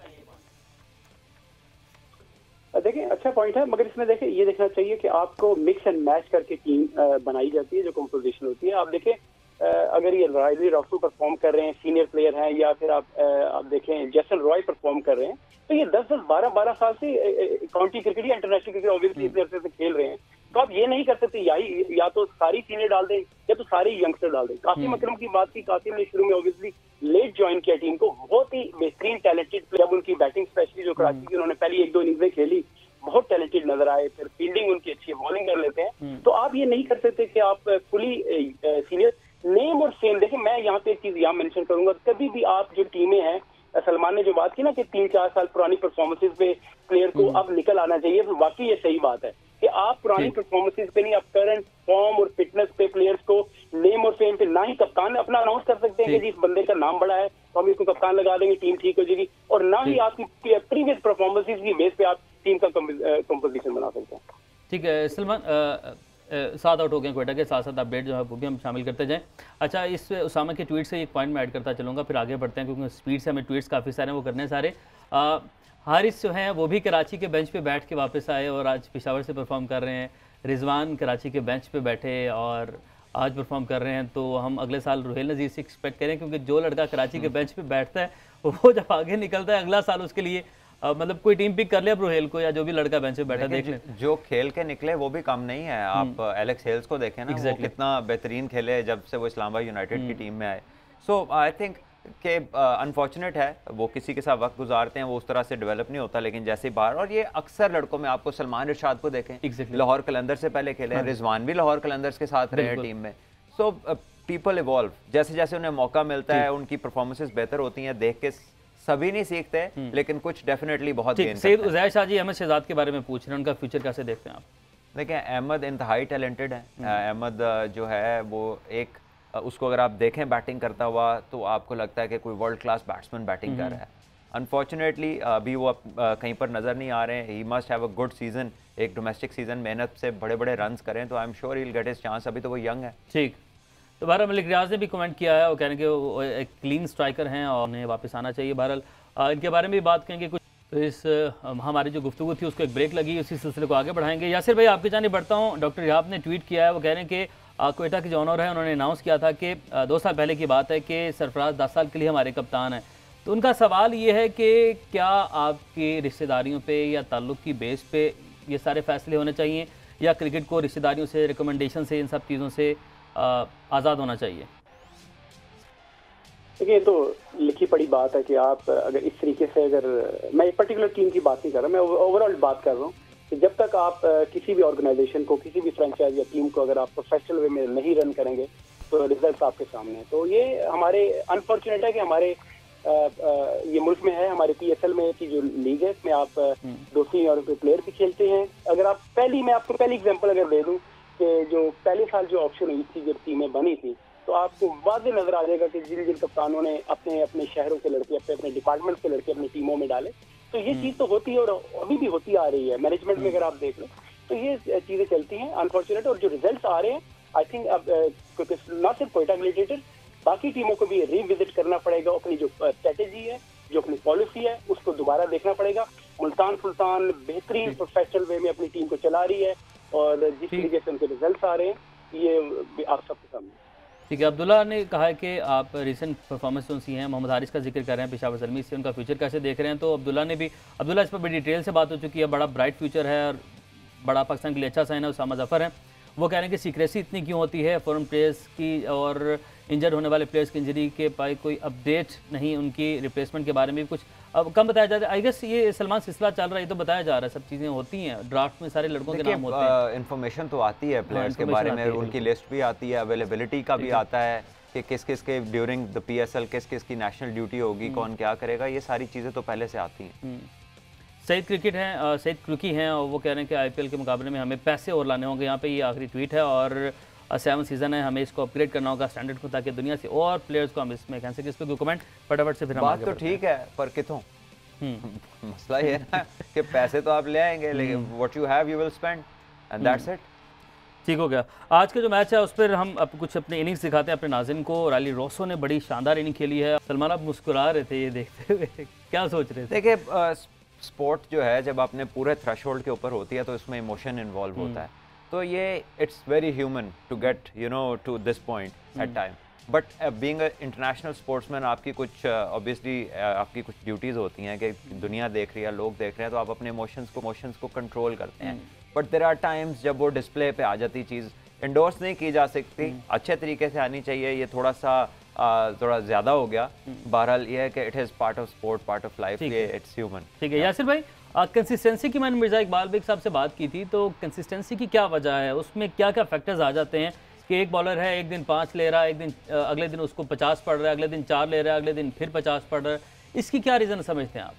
देखिए अच्छा पॉइंट है, मगर इसमें देखिए ये देखना चाहिए कि आपको मिक्स एंड मैच करके टीम बनाई जाती है, जो कंपोजिशन होती है। आप देखें अगर ये राइजली रॉक्सू परफॉर्म कर रहे हैं, सीनियर प्लेयर हैं, या फिर आप देखें जैसन रॉय परफॉर्म कर रहे हैं, तो ये 10-10, 12-12 साल से काउंटी क्रिकेट या इंटरनेशनल क्रिकेट ऑब्वियसली इस तरह से खेल रहे हैं। तो आप ये नहीं कर सकते या तो सारी सीनियर डाल दें या तो सारे यंगस्टर डाल दें। कासिम अकरम की बात की, कासिम ने शुरू में ऑब्वियसली लेट ज्वाइन किया टीम को, बहुत ही बेहतरीन टैलेंटेड प्लेयर। जब उनकी बैटिंग स्पेशली जो कराची की उन्होंने पहली 1-2 इनिंग्स खेली, बहुत टैलेंटेड नजर आए, फिर फील्डिंग उनकी अच्छी है, बॉलिंग कर लेते हैं। तो आप ये नहीं कर सकते कि आप फुली सीनियर नेम और फेम। देखिए मैं यहाँ पे एक चीज यहाँ मेंशन करूंगा, कभी भी आप जो टीमें हैं, सलमान ने जो बात की ना कि 3-4 साल पुरानी परफॉर्मेंसेज पे प्लेयर को अब निकल आना चाहिए, तो वाकई ये सही बात है कि आप पुरानी परफॉर्मेंसेज पे नहीं, आप करंट फॉर्म और फिटनेस पे प्लेयर्स को नेम और फेम पे ना ही कप्तान अपना अनाउंस कर सकते हैं कि जिस बंदे का नाम बड़ा है तो हम इसको कप्तान लगा देंगे, टीम ठीक हो जाएगी, और ना ही आपकी प्रीवियस परफॉर्मेंसेज की बेस पे आप टीम का कंपोजिशन बना सकते हैं। ठीक है सलमान, 7 आउट हो गए क्वेटा के, साथ साथ अपडेट जो है वो भी हम शामिल करते जाएं। अच्छा, इस उसामा के ट्वीट से एक पॉइंट में ऐड करता चलूँगा, फिर आगे बढ़ते हैं क्योंकि स्पीड से हमें ट्वीट्स काफ़ी सारे वो करने सारे। हारिस जो हैं वो भी कराची के बेंच पे बैठ के वापस आए और आज पेशावर से परफॉर्म कर रहे हैं। रिजवान कराची के बेंच पे बैठे और आज परफॉर्म कर रहे हैं, तो हम अगले साल रुहेल नज़ीर से एक्सपेक्ट करें, क्योंकि जो लड़का कराची के बेंच पे बैठता है वो जब आगे निकलता है अगला साल उसके लिए मतलब कोई टीम पिक कर ले अब रुहेल को, या जो भी लड़का बेंच पे बैठा देख लें। जो खेल के निकले वो भी कम नहीं है। आप एलेक्स हेल्स को देखें ना, वो कितना बेहतरीन खेले जब से वो इस्लामाबाद यूनाइटेड की टीम में आए। सो आई थिंक कि अनफॉर्चुनेट है वो किसी के साथ वक्त गुजारते हैं, वो उस तरह से डेवलप नहीं होता, लेकिन जैसे बाहर, और ये अक्सर लड़कों में आपको सलमान इरशाद को देखें, लाहौर कलंदर से पहले खेले, रिजवान भी लाहौर कलंदर्स के साथ रहे टीम में। सो पीपल इवॉल्व, जैसे जैसे उन्हें मौका मिलता है उनकी परफॉर्मेंसेस बेहतर होती हैं। देख के सभी नहीं सीखते, लेकिन कुछ डेफिनेटली बहुत गेन करते हैं। सैयद उज़ैर शाह जी अहमद शहजाद के बारे में पूछ रहे हैं, उनका फ्यूचर कैसे देखते हैं आप? देखिए अहमद इंतहाई टैलेंटेड है। अहमद जो है वो एक उसको अगर आप देखें बैटिंग करता हुआ तो आपको लगता है कि कोई वर्ल्ड क्लास बैट्समैन बैटिंग कर रहा है। अनफॉर्चुनेटली अभी वो कहीं पर नज़र नहीं आ रहे हैं। He must have a good season, एक डोमेस्टिक सीजन, मेहनत से बड़े बड़े रन्स करें तो I am sure he will get his chance. अभी तो वो यंग है। ठीक, तो बहरहाल मलिक रियाज ने भी कमेंट किया है, वो कह रहे हैं कि वो एक क्लीन स्ट्राइकर हैं और उन्हें वापस आना चाहिए। बहरहाल इनके बारे में भी बात करेंगे कुछ। तो इस हमारी जो गुफ्तगू थी उसको एक ब्रेक लगी, उसी सिलसिले को आगे बढ़ाएंगे। यासिर भाई आपकी जानिब बढ़ता हूँ। डॉक्टर रिहाब ने ट्वीट किया है, वो कह रहे हैं कि क्वेटा के जो ऑनर है उन्होंने अनाउंस किया था कि 2 साल पहले की बात है कि सरफराज 10 साल के लिए हमारे कप्तान हैं। तो उनका सवाल ये है कि क्या आपकी रिश्तेदारियों पे या ताल्लुक़ की बेस पे ये सारे फैसले होने चाहिए, या क्रिकेट को रिश्तेदारियों से, रिकमेंडेशन से, इन सब चीज़ों से आज़ाद होना चाहिए? देखिए ये तो लिखी पड़ी बात है कि आप अगर इस तरीके से, अगर मैं एक पर्टिकुलर टीम की बात नहीं कर रहा, मैं ओवरऑल बात कर रहा हूँ कि जब तक आप किसी भी ऑर्गेनाइजेशन को, किसी भी फ्रेंचाइज या टीम को अगर आप प्रोफेशनल वे में नहीं रन करेंगे तो रिजल्ट आपके सामने है। तो ये हमारे अनफॉर्चुनेट है कि हमारे ये मुल्क में है, हमारे PSL में की जो लीग है इसमें आप 2-3 और प्लेयर भी खेलते हैं। अगर आप मैं आपको पहली एग्जांपल अगर दे दूं कि जो पहले साल जो ऑप्शन हुई थी, जब टीमें बनी थी, तो आपको वाज़ेह नजर आ जाएगा कि जिन जिन कप्तानों ने अपने अपने शहरों के लड़के, अपने अपने डिपार्टमेंट के लड़के अपनी टीमों में डाले, तो ये चीज़ तो होती है और अभी भी होती आ रही है। मैनेजमेंट में अगर आप देख लो तो ये चीज़ें चलती हैं अनफॉर्चुनेट। और जो रिजल्ट आ रहे हैं, आई थिंक अब ना सिर्फ कोयटा रिलेटेड, बाकी टीमों को भी रिविजिट करना पड़ेगा। अपनी जो स्ट्रेटेजी है, जो अपनी पॉलिसी है, उसको दोबारा देखना पड़ेगा। मुल्तान सुल्तान बेहतरीन प्रोफेशनल वे में अपनी टीम को चला रही है और जिस तरीके से उनके रिजल्ट आ रहे हैं ये आप सबके सामने। ठीक है, अब्दुल्ला ने कहा है कि आप रिसेंट परफॉर्मेंस जो सी हैं, मोहम्मद हारिस का जिक्र कर रहे हैं पेशावर ज़ल्मी से, उनका फ्यूचर कैसे देख रहे हैं? तो अब्दुल्ला इस पर बड़ी डिटेल से बात हो चुकी है। बड़ा ब्राइट फ्यूचर है और बड़ा पाकिस्तान के लिए अच्छा साइन है। उसामा ज़फ़र हैं, वो कह रहे हैं कि सीक्रेसी इतनी क्यों होती है फॉरेन प्लेयर्स की, और इंजर्ड होने वाले प्लेयर्स की इंजरी के पाए कोई अपडेट नहीं, उनकी रिप्लेसमेंट के बारे में भी कुछ अब कम बताया जाता है। आई गेस ये सलमान सिलसिला चल रहा है, तो बताया जा रहा है, सब चीज़ें होती हैं, ड्राफ्ट में सारे लड़कों के नाम होते हैं। इन्फॉर्मेशन तो आती है प्लेयर्स के बारे में, उनकी लिस्ट भी आती है, अवेलेबिलिटी का भी आता है कि किस किस के ड्यूरिंग द PSL किस किस की नेशनल ड्यूटी होगी, कौन क्या करेगा, ये सारी चीज़ें तो पहले से आती हैं। सईद क्रुकी हैं और वो कह रहे हैं कि IPL के मुकाबले में हमें पैसे और लाने होंगे। यहाँ पे ये आखिरी ट्वीट है। और 7 सीज़न है, हमें इसको अपग्रेड करना होगा स्टैंडर्ड को, ताकि दुनिया से और प्लेयर्स को हम इसमें कह सकें। इस पर कोई कमेंट फटाफट से फिर हम बात आगे तो बढ़ते हैं। ठीक है, पर कितों मसला ये है ना कि पैसे तो आप ले आएंगे, लेकिन what you have you will spend and that's it. ठीक हो गया। आज का जो मैच है उस पर हम अब कुछ अपने इनिंग्स दिखाते हैं अपने नाज़रीन को। राली रोसो ने बड़ी शानदार इनिंग खेली है। सलमान, आप मुस्कुरा रहे थे ये देखते हुए, क्या सोच रहे थे? देखिए, स्पोर्ट जो है जब अपने पूरे थ्रेशोल्ड के ऊपर होती है तो इसमें इमोशन इन्वॉल्व होता है, तो ये it's very human to get to this point at time, but being a international sportsman आपकी कुछ ऑब्वियसली आपकी कुछ ड्यूटीज़ होती हैं कि दुनिया देख रही है, लोग देख रहे हैं, तो आप अपने इमोशंस को कंट्रोल करते हैं। बट देयर आर टाइम्स जब वो डिस्प्ले पे आ जाती चीज़ इंडोर्स नहीं की जा सकती, अच्छे तरीके से आनी चाहिए। ये थोड़ा ज़्यादा हो गया। बहरहाल ये है कि it is part of sport, part of life, ये इट्स ह्यूमन। ठीक है यासिर भाई, कंसिस्टेंसी की मैंने मिर्ज़ा इकबाल बेग साहब से बात की थी, तो कंसिस्टेंसी की क्या वजह है? उसमें क्या क्या फैक्टर्स आ जाते हैं कि एक बॉलर है, एक दिन 5 ले रहा है, एक दिन अगले दिन उसको 50 पड़ रहा है, अगले दिन 4 ले रहा है, अगले दिन फिर 50 पड़ रहा है, इसकी क्या रीज़न समझते हैं आप?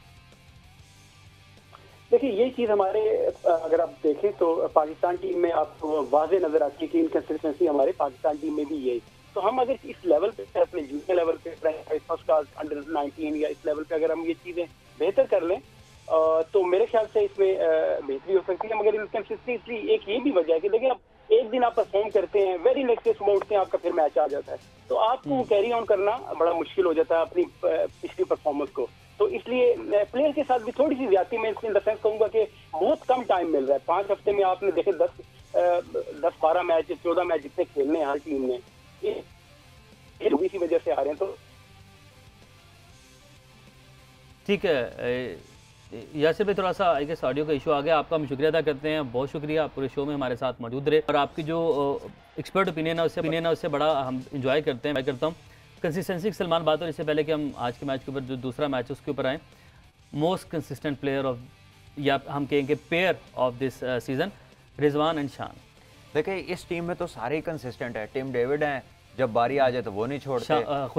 देखिए, ये चीज़ हमारे अगर आप देखें तो पाकिस्तान टीम में आपको वाज़े नज़र आती है कि इनकंसिस्टेंसी हमारे पाकिस्तान टीम में भी यही। तो हम अगर इस लेवल पे अपने जूनियर लेवल पे फर्स्ट क्लास अंडर 19 या इस लेवल पे अगर हम ये चीज़ें बेहतर कर लें तो मेरे ख्याल से इसमें बेहतरी हो सकती है। मगर इनकंसिस्टेंसी एक ये भी वजह है कि देखिए, आप एक दिन आप परफॉर्म करते हैं, वेरी नेक्स्ट डे सुबह उठते हैं, आपका फिर मैच आ जाता है, तो आपको कैरी ऑन करना बड़ा मुश्किल हो जाता है अपनी पिछली परफॉर्मेंस को। तो इसलिए प्लेयर के साथ भी थोड़ी सी ज्यादती मैं इन द सेंस कहूंगा कि बहुत कम टाइम मिल रहा है। 5 हफ्ते में आपने देखे 10-12 मैच, 14 मैच जितने खेलने हैं हर टीम ने, इसी वजह से आ रहे हैं। तो ठीक है यासिर भाई, थोड़ा सा आई गेस ऑडियो का इशू आ गया। आपका हम शुक्रिया अदा करते हैं, बहुत शुक्रिया, आप पूरे शो में हमारे साथ मौजूद रहे और आपकी जो एक्सपर्ट ओपिनियन है उससे बड़ा हम इंजॉय करते हैं। मैं करता हूँ कंसिस्टेंसी की सलमान बात, और इससे पहले कि हम आज के मैच के ऊपर जो दूसरा मैच है उसके ऊपर आए, मोस्ट कंसिस्टेंट प्लेयर ऑफ, या हम कहेंगे pair of this season, Rizwan and शान। देखिए, इस टीम में तो सारे ही कंसिस्टेंट है। टिम डेविड हैं, जब बारी आ जाए तो वो नहीं छोड़ते,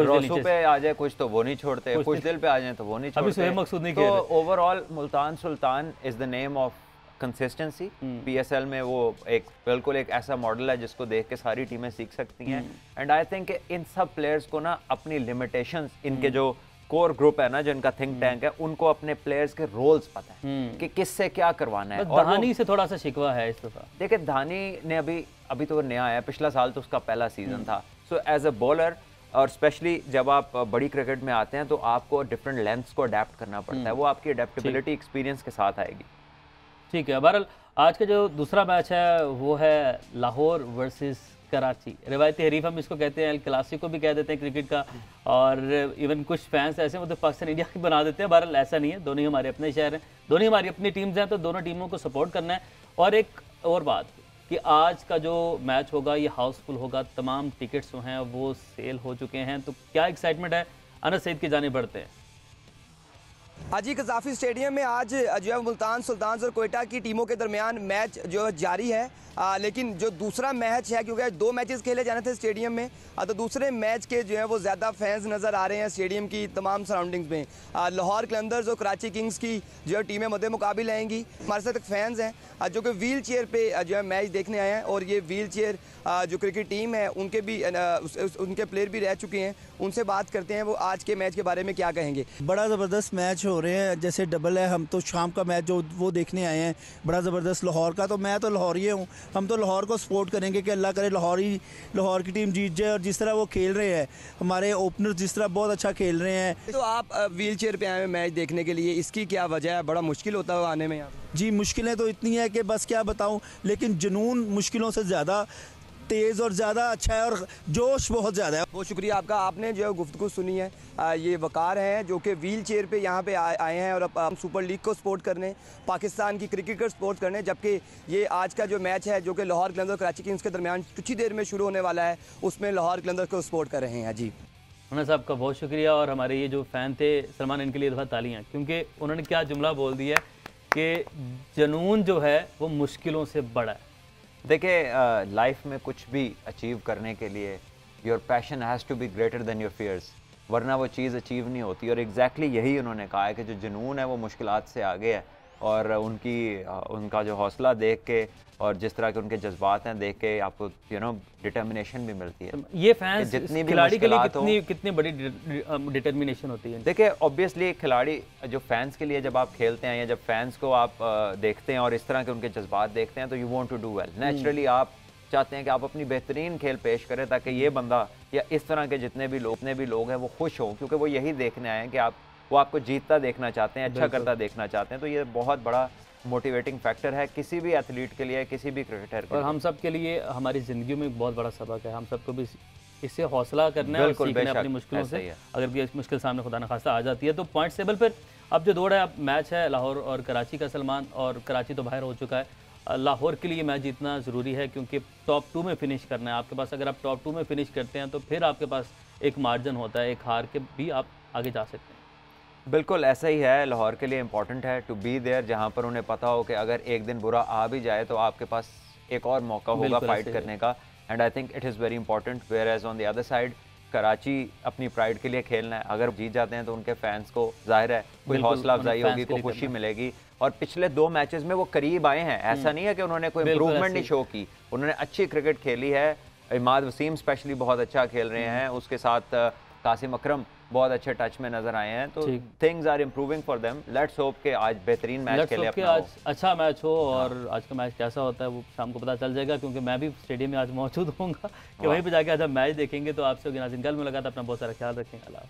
रोसू पे आ जाए कुछ तो वो नहीं छोड़ते, खुशदिल पे आ जाए तो वो नहीं छोड़ते। तो overall Multan Sultan is the name of consistency. PSL में वो बिल्कुल एक ऐसा मॉडल है जिसको देख के सारी टीमें सीख सकती हैं। एंड आई थिंक इन सब प्लेयर्स को ना अपनी लिमिटेशंस, इनके जो कोर ग्रुप है ना, जो इनका थिंक टैंक है, उनको अपने प्लेयर्स के रोल्स पता है कि किससे क्या करवाना है। और धानी से थोड़ा सा शिकवा है इस दफा। देखिए, धानी ने अभी तो नया आया, पिछला साल तो उसका पहला सीजन था। सो एज अ बॉलर, और स्पेशली जब आप बड़ी क्रिकेट में आते हैं तो आपको डिफरेंट लेंथ्स को अडेप्ट करना पड़ता है, वो आपकी अडेप्टेबिलिटी एक्सपीरियंस के साथ आएगी। ठीक है, बहरहाल आज का जो दूसरा मैच है वो है लाहौर वर्सेस कराची। रिवायती हरीफ हम इसको कहते हैं, एल क्लासिको भी कह देते हैं क्रिकेट का, और इवन कुछ फैंस ऐसे मतलब पाकिस्तान इंडिया की बना देते हैं। बहरहाल ऐसा नहीं है, दोनों ही हमारे अपने शहर हैं, दोनों ही हमारी अपनी टीम्स हैं, तो दोनों टीमों को सपोर्ट करना है। और एक और बात कि आज का जो मैच होगा ये हाउसफुल होगा, तमाम टिकट्स जो हैं वो सेल हो चुके हैं, तो क्या एक्साइटमेंट है? अनस सईद की जानिब बढ़ते हैं। हाजी कज़ाफ़ी स्टेडियम में आज जो है मुल्तान सुल्तान्स और कोयटा की टीमों के दरमियान मैच जो जारी है, लेकिन जो दूसरा मैच है, क्योंकि 2 मैचेस खेले जाने थे स्टेडियम में, तो दूसरे मैच के जो है वो ज़्यादा फैंस नज़र आ रहे हैं स्टेडियम की तमाम सराउंडिंग्स में। लाहौर कलंदर्स और कराची किंग्स की जो है टीमें मद्दे मुकाबिल आएंगी। हमारे साथ एक फैंस हैं जो कि व्हील चेयर पर जो है मैच देखने आए हैं, और ये व्हील चेयर जो क्रिकेट टीम है उनके प्लेयर भी रह चुके हैं, उनसे बात करते हैं वो आज के मैच के बारे में क्या कहेंगे। बड़ा ज़बरदस्त मैच हो रहे हैं, जैसे डबल है, हम तो शाम का मैच जो वो देखने आए हैं, बड़ा ज़बरदस्त लाहौर का। तो मैं तो लाहौरी हूँ, हम तो लाहौर को सपोर्ट करेंगे कि अल्लाह करे लाहौर की टीम जीत जाए। और जिस तरह वो खेल रहे हैं, हमारे ओपनर जिस तरह बहुत अच्छा खेल रहे हैं। तो आप व्हील चेयर पे आए हैं मैच देखने के लिए, इसकी क्या वजह है? बड़ा मुश्किल होता है आने में यहाँ? जी, मुश्किलें तो इतनी है कि बस क्या बताऊँ, लेकिन जुनून मुश्किलों से ज़्यादा तेज़ और ज़्यादा अच्छा है, और जोश बहुत ज़्यादा है। बहुत शुक्रिया आपका, आपने जो है गुफ्तगू सुनी है। ये वकार हैं जो कि व्हील चेयर पे यहाँ पे आए हैं और अब सुपर लीग को सपोर्ट करने, पाकिस्तान की क्रिकेट को सपोर्ट करने, जबकि ये आज का जो मैच है जो कि लाहौर कलंदर्स और कराची किंग्स के दरमियान कुछ ही देर में शुरू होने वाला है, उसमें लाहौर कलंदर्स को सपोर्ट कर रहे हैं। जी अनस साहब का बहुत शुक्रिया, और हमारे ये जो फ़ैन थे सलमान, इनके लिए दफ़ा तालियाँ, क्योंकि उन्होंने क्या जुमला बोल दिया कि जुनून जो है वो मुश्किलों से बड़ा है। देखिए, लाइफ में कुछ भी अचीव करने के लिए your passion has to be greater than your fears, वरना वो चीज़ अचीव नहीं होती। और एग्जैक्टली यही उन्होंने कहा है कि जो जुनून है वो मुश्किलात से आगे है, और उनका जो हौसला देख के और जिस तरह के उनके जज्बात हैं देख के आपको डिटर्मिनेशन भी मिलती है। ये फैंस जितनी भी खिलाड़ी के लिए मुश्किलात कितनी बड़ी डिटर्मिनेशन होती है। देखिए ऑब्वियसली खिलाड़ी जो फैंस के लिए जब आप खेलते हैं या जब फैंस को आप देखते हैं और इस तरह के उनके जज्बात देखते हैं तो you want to do well. Naturally आप चाहते हैं कि आप अपनी बेहतरीन खेल पेश करें ताकि ये बंदा या इस तरह के जितने भी लोग हैं वो खुश हों, क्योंकि वो यही देखने आए हैं कि वो आपको जीतता देखना चाहते हैं, अच्छा करता देखना चाहते हैं। तो ये बहुत बड़ा मोटिवेटिंग फैक्टर है किसी भी एथलीट के लिए, किसी भी क्रिकेटर के लिए। और हम सब के लिए हमारी ज़िंदगी में एक बहुत बड़ा सबक है। हम सबको भी इससे हौसला करना है और सीखना है अपनी मुश्किलों से। अगर कोई मुश्किल सामने खुदा न खास्ता आ जाती है तो पॉइंट्स टेबल पर अब जो दौड़ है, अब मैच है लाहौर और कराची का सलमान, और कराची तो बाहर हो चुका है। लाहौर के लिए मैच जीतना ज़रूरी है क्योंकि टॉप 2 में फिनिश करना है आपके पास। अगर आप टॉप 2 में फिनिश करते हैं तो फिर आपके पास एक मार्जिन होता है, एक हार के भी आप आगे जा सकते हैं। बिल्कुल ऐसा ही है। लाहौर के लिए इंपॉर्टेंट है टू बी देयर, जहाँ पर उन्हें पता हो कि अगर एक दिन बुरा आ भी जाए तो आपके पास एक और मौका होगा फाइट करने का। And I think it is very important. Whereas on the other side Karachi अपनी प्राइड के लिए खेलना है। अगर जीत जाते हैं तो उनके फैंस को जाहिर है कोई हौसला अफजाई होगी, कोई खुशी मिलेगी। और पिछले 2 मैचेस में वो करीब आए हैं, ऐसा नहीं है कि उन्होंने कोई इंप्रूवमेंट नहीं शो की। उन्होंने अच्छी क्रिकेट खेली है। इमाद वसीम स्पेशली बहुत अच्छा खेल रहे हैं, उसके साथ कासिम अकरम बहुत अच्छे टच में नजर आए हैं। तो things are improving for them. Let's hope कि आज बेहतरीन मैच खेले अपना आज अच्छा मैच हो। और आज का मैच कैसा होता है वो शाम को पता चल जाएगा, क्योंकि मैं भी स्टेडियम में आज मौजूद होऊंगा कि वहीं पे जाके आज हम मैच देखेंगे। तो आपसे नाज़रीन कल मुलाकात, अपना बहुत सारा ख्याल रखें। अल्लाह।